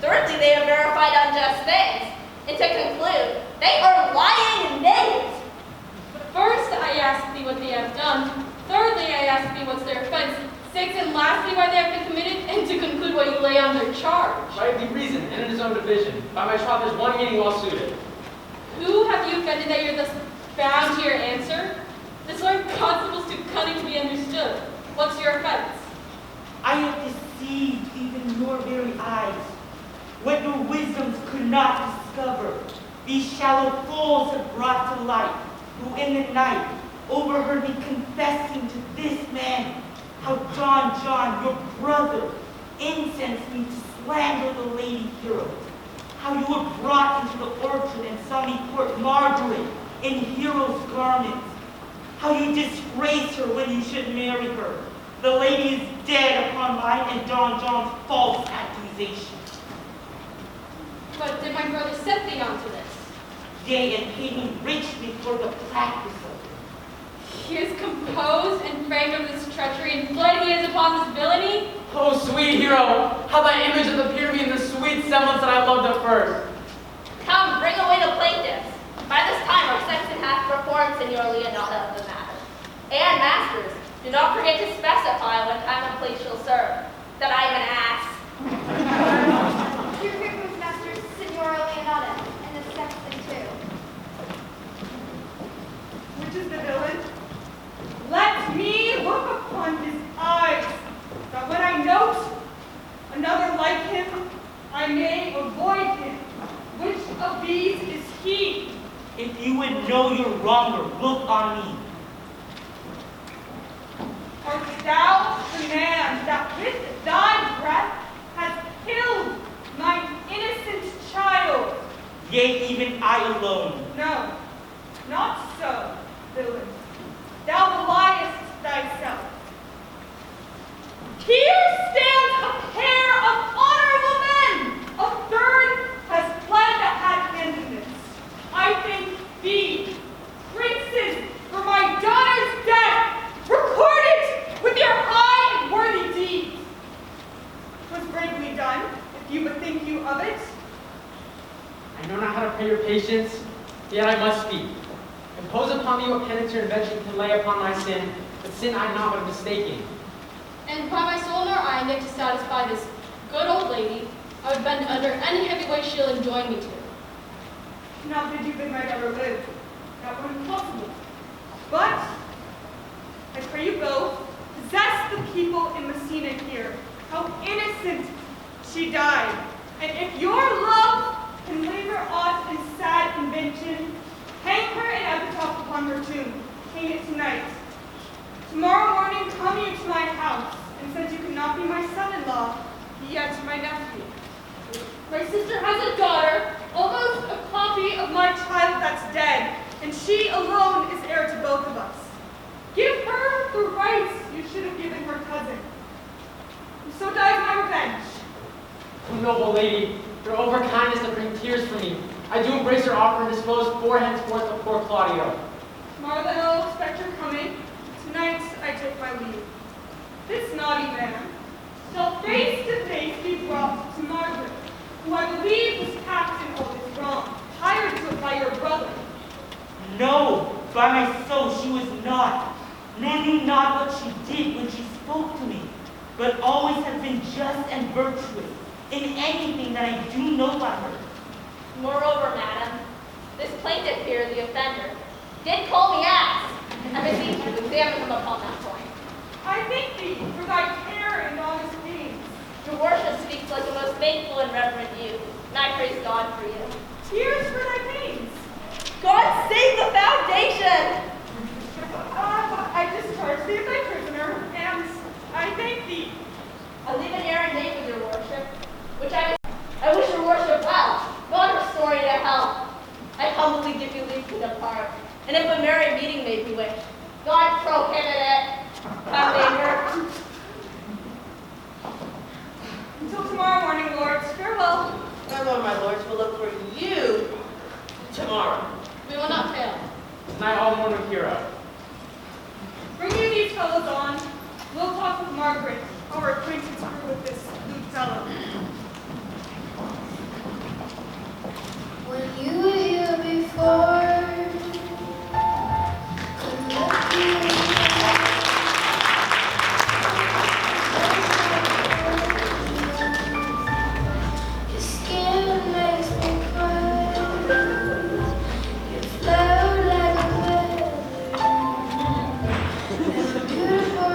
Thirdly, they have verified unjust things. And to conclude, they are lying knaves. First, I ask thee what they have done. Thirdly, I ask thee what's their offense. 6, and lastly, why they have been committed. And to conclude what you lay on their charge. Rightly reason, and in his own division. By my troth, there's one meaning well suited. Who have you offended that you're thus bound to your answer? This Lord Constable's too cunning to be understood. What's your offense? I have deceived even your very eyes. What your wisdoms could not discover, these shallow fools have brought to light, who in the night overheard me confessing to this man how John, your brother, incensed me to slander the lady hero. How you were brought into the orchard and saw me court Margaret in hero's garments. How you disgraced her when you should marry her. The lady is dead upon mine and John's false accusation. But did my brother set thee onto this? Yea, and paid me richly for the practice of it. He is composed and framed of this treachery, and fled he is upon this villainy? Oh, sweet hero, how thy image hath appeared to me in the sweet semblance that I loved at first. Come, bring away the plaintiffs. By this time, our sexton hath performed Signor Leonardo of the matter. And, masters, do not forget to specify what time and place you'll serve, that I am an ass. Your Grip Master, Signora Leonardo, and the sexton too. Which is the villain? Let me look upon his eyes, that when I note another like him, I may avoid him. Which of these is he? If you would know your wronger, look on me. Art thou the man that with thy breath has killed my innocent child? Yea, even I alone. No, not so, villain. Thou beliest thyself. Here stands a pair of honorable men. A third has fled at abandonment. I think thee, princes, for my daughter's death, record it with your high and worthy deeds. 'Twas bravely done, if you bethink you of it. I know not how to pray your patience, yet I must speak. Impose upon me what penance your invention can lay upon my sin, but sin I not but mistaking. And by my soul nor I, Nick, to satisfy this good old lady, I would bend under any heavy weight she'll enjoin me to. Not did you bid my daughter live. That were impossible. But, I pray you both, possess the people in Messina here. How innocent she died. And if your love can labor aught in sad convention, hang her an epitaph upon her tomb. Hang it tonight. Tomorrow morning come you to my house, and since you cannot be my son-in-law, yet my nephew. My sister has a daughter, almost a copy of my child that's dead, and she alone is heir to both of us. Give her the rights you should have given her cousin. And so dies my revenge. O noble lady, your overkindness to bring tears for me. I do embrace your offer and dispose for henceforth of poor Claudio. Tomorrow then I'll expect your coming. Tonight I take my leave. This naughty man shall face to face be brought to Margaret, who I believe was captain of his wrong, hired to it by your brother. No, by my soul, she was not. Nor knew not what she did when she spoke to me, but always has been just and virtuous in anything that I do know by her. Moreover, madam, this plaintiff here, the offender, did call me ass. I beseech you, examine him upon that point. I thank thee for thy care and honest deeds. Your worship speaks like a most faithful and reverent youth, and I praise God for you. Tears for thy pains. God save the foundation! I discharge thee as thy prisoner, and I thank thee. I leave an errand name with your worship, which I wish your worship well. God restore you to health. I humbly give you leave to depart, and if a merry meeting may be wished, God prohibit it. Come, neighbor. Until tomorrow morning, lords. Farewell. Farewell, my lords. We'll look for you tomorrow. We will not fail. Tonight I'll mourn a hero. Bring me these fellows on. We'll talk with Margaret, our acquaintance grew with this lewd fellow. When you were here before, couldn't let you. Your skin makes me cry. You float like a feather, and beautiful.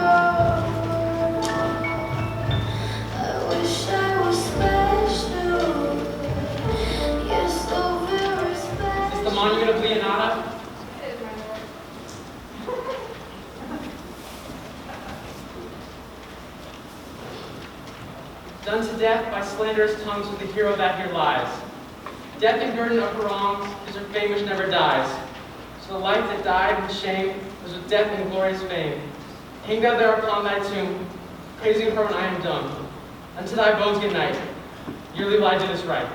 I wish I was special. You're so very special. Is the monument of Leonardo? It is, my lord. Done to death by slanderous tongues with the hero that here lies. Death and burden of her wrongs is her fame which never dies. So the life that died in shame was with death and glorious fame. Hang thou there upon thy tomb, praising her when I am done. Unto thy bones good night. Yearly will I do this right.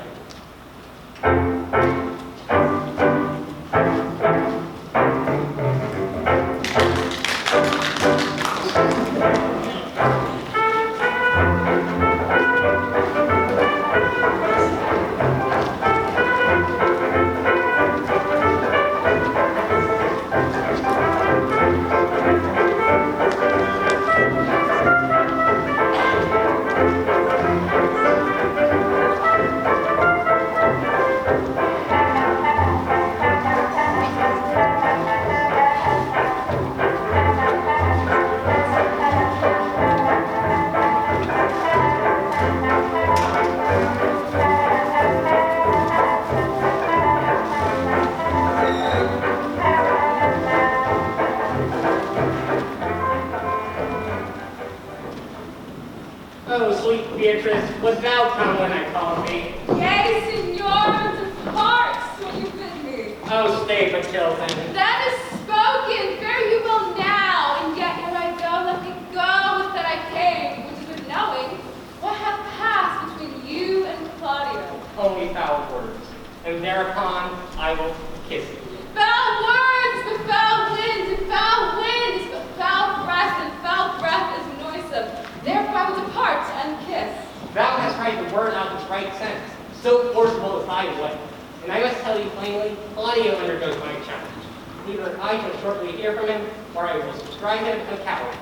Oh, sweet Beatrice, would thou come when I called thee? Yea, Signor, depart, so you bid me. Oh, stay but till then. That is spoken, fare you will now, and yet ere I go, let me go with that I came, which is with knowing what hath passed between you and Claudio. Only foul words, and thereupon I will kiss you. Foul words, but foul wind, and foul wind is but foul breath, and foul breath is noisome. Therefore I will depart unkiss. Thou hast tried the word out of its right sense, so forcible is thy way. And I must tell you plainly, Claudio undergoes my challenge. Either I shall shortly hear from him, or I will subscribe him a coward.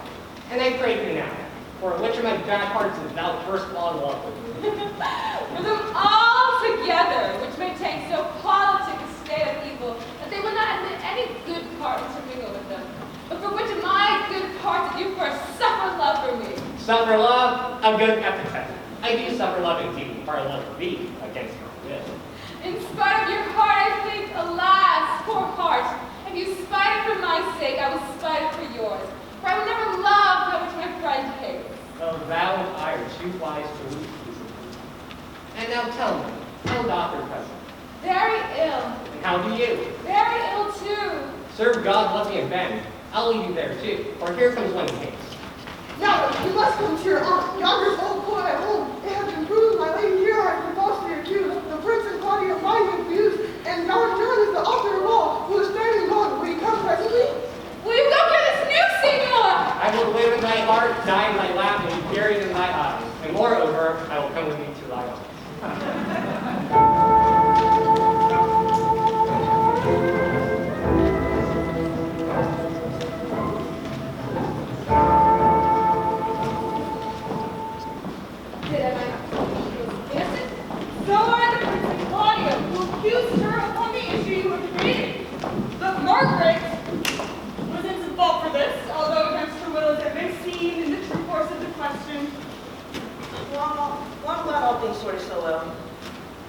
And I pray thee now, for which of my bad parts is thou first fall in love with? For them all together, which may take so politic a state of evil, that they will not admit any good part to mingle with them. But for which of my good parts did you first suffer love for me? Suffer love, a good epithet. I do suffer loving thee, or love thee, against my will. In spite of your heart, I think, alas, poor heart, if you spite it for my sake, I will spite it for yours. For I would never love that which my friend hates. Oh, thou and I are too wise to lose peace. And now tell me, how doth your cousin? Very ill. And how do you? Very ill too. Serve God, love me, and bend. I'll leave you there too, for here comes one in haste. Now, you must come to your aunt. Yonder's old boy at home. It has been proved my lady here has been falsely accused. The prince and Claudia mighty abused, and Don John is the author of all, who is standing gone. Will you come presently? Will you go get this new senor? I will live in thy heart, die in thy lap, and be buried in thy eyes. And moreover, I will come with thee to thy arms. So are the Prince and Claudia, who accused her upon the issue you have created. But Margaret was in fault for this, although against her will as it may seem in the true course of the question. Well, I'm glad all things sorted so well.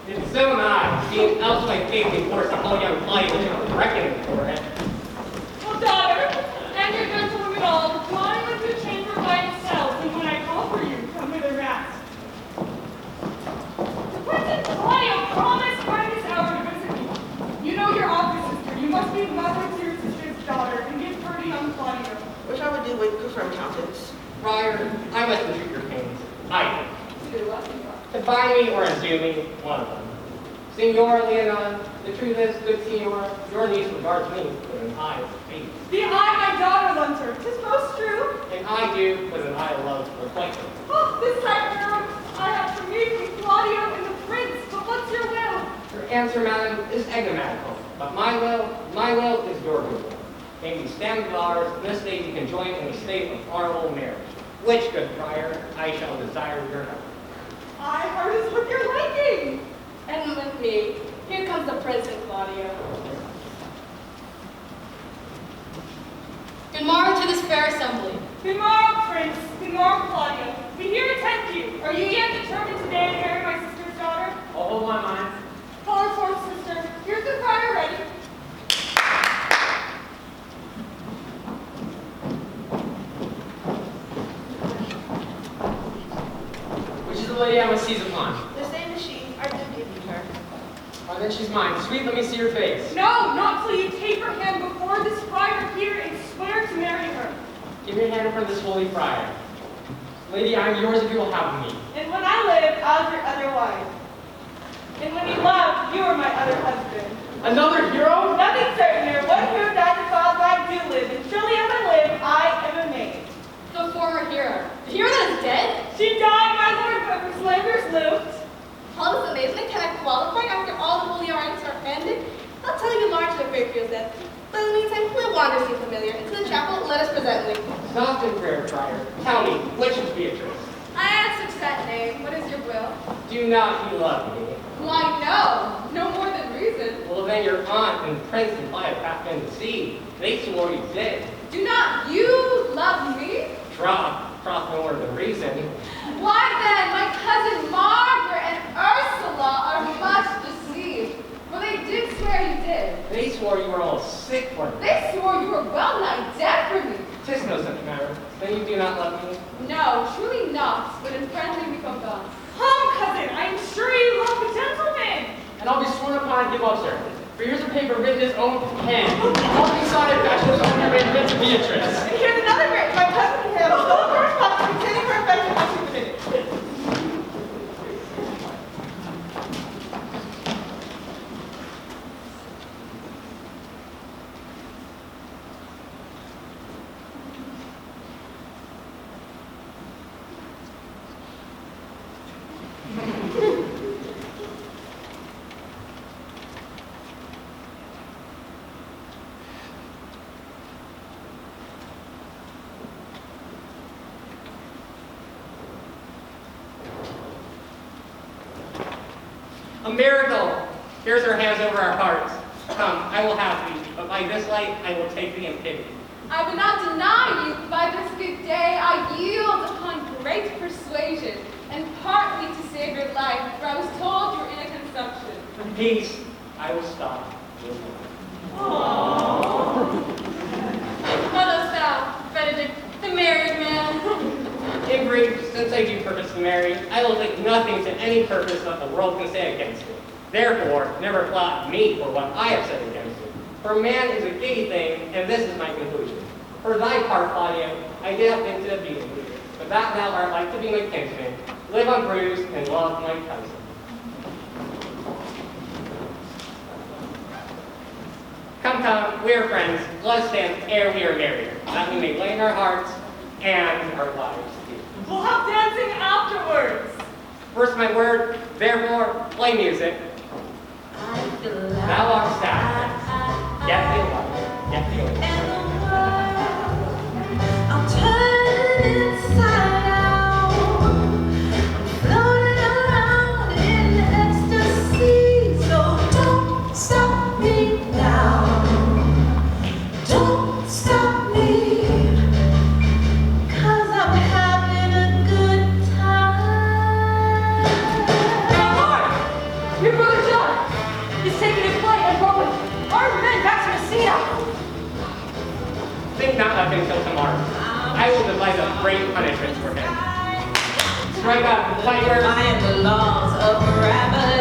And so am I, seeing else my faith in force the whole young plight which I was reckoning for it. Well, daughter, and your gentlewomen all, flying with your chamber by itself, and when I call for you, come with a rat. The Prince and Claudia promised by this hour to visit me. You know your office, sister. You must be mother to your sister's daughter, and give her to young Claudia. Which I would do with confirmed countess. Friar, I must entreat your pains. I to bind me or undo me, one of them. Signor Leonon, the truth is, good signor, your niece regards me with an eye of faith. The eye my daughter loves her. 'Tis most true. And I do with an eye of love or pleasure. Oh, this time around, I have to meet with Claudio and the Prince, but what's your will? Your answer, madam, is enigmatical, but my will is your good will. May we stand with ours, and this day we can join in a state of honorable marriage. Which, good friar, I shall desire your help. My heart is with your liking. And with me, here comes the Prince and Claudia. Good morrow to this fair assembly. Good morrow, Prince. Good morrow, Claudia. We here attend you. Are you yet determined today to marry my sister's daughter? I'll hold my mind. Call her forth, sister. Here's the friar ready. Which is the lady I must seize upon? The same as she, I do give you her. Oh, then she's mine. Sweet, let me see your face. No, not till you take her hand before this friar here and swear to marry her. Give your hand from this holy friar. Lady, I am yours if you will have me. And when I live, I'll your other wife. And when you love, you are my other husband. Another hero? Nothing certain here. One hero died to cause I do live, and surely as I live, I am a maid. The former hero. The hero that is dead? She died, my lord, but her slanders lived. All this amazement can I qualify after all the holy rites are ended? I'll tell you largely of great fears death. But in the meantime, we'll wander seem familiar. Into the chapel, let us presently. Soft in prayer, friar. Tell me, which is Beatrice? I answer to that name. What is your will? Do not you love me? Why, no. No more than reason. Well, then your aunt and Prince and I have been deceived. They swore you did. Do not you love me? Troth no more than reason. Why then, my cousin Margaret and Ursula are much deceived. For they did swear you did. They swore you were almost sick for me. They swore you were well nigh dead for me. 'Tis no such matter. Then you do not love me? No, truly not, but in friendly we come thus. Come, cousin, I am sure you love the gentleman. And I'll be sworn upon he loves her. For here's a paper written in his own hand. All beside bachelor's own written to Beatrice. And here's another grant. My cousin and him stole correspondence containing her affection for 2 minutes. A miracle! Here's our hands over our hearts. Come, I will have thee, but by this light I will take thee in pity. I would not deny you, but by this good day I yield upon great persuasion, and partly peace, I will stop. How dost thou, Benedict, the married man? In brief, since I do purpose to marry, I will take nothing to any purpose that the world can say against it. Therefore, never flatter me for what I have said against it. For man is a gay thing, and this is my conclusion. For thy part, Claudia, I did have been to be a leader, but that thou art like to be my kinsman, live unbruised, and love my cousin. Come, come, we are friends. Let us stand ere we are married, that we may lay in our hearts and our lives. We'll have dancing afterwards. First my word, therefore, play music. Thou art sad. Get the light. Get the old. I'll turn inside out. I'm floating around in ecstasy. So don't stop me now. Don't stop me. 'Cause I'm having a good time. Hey, Lord! Your brother John is taking his flight and brought with armed men back to Messina. Think not of him till tomorrow. I will devise a great punishment for him. Strike up, fighters. I am the laws of gravity.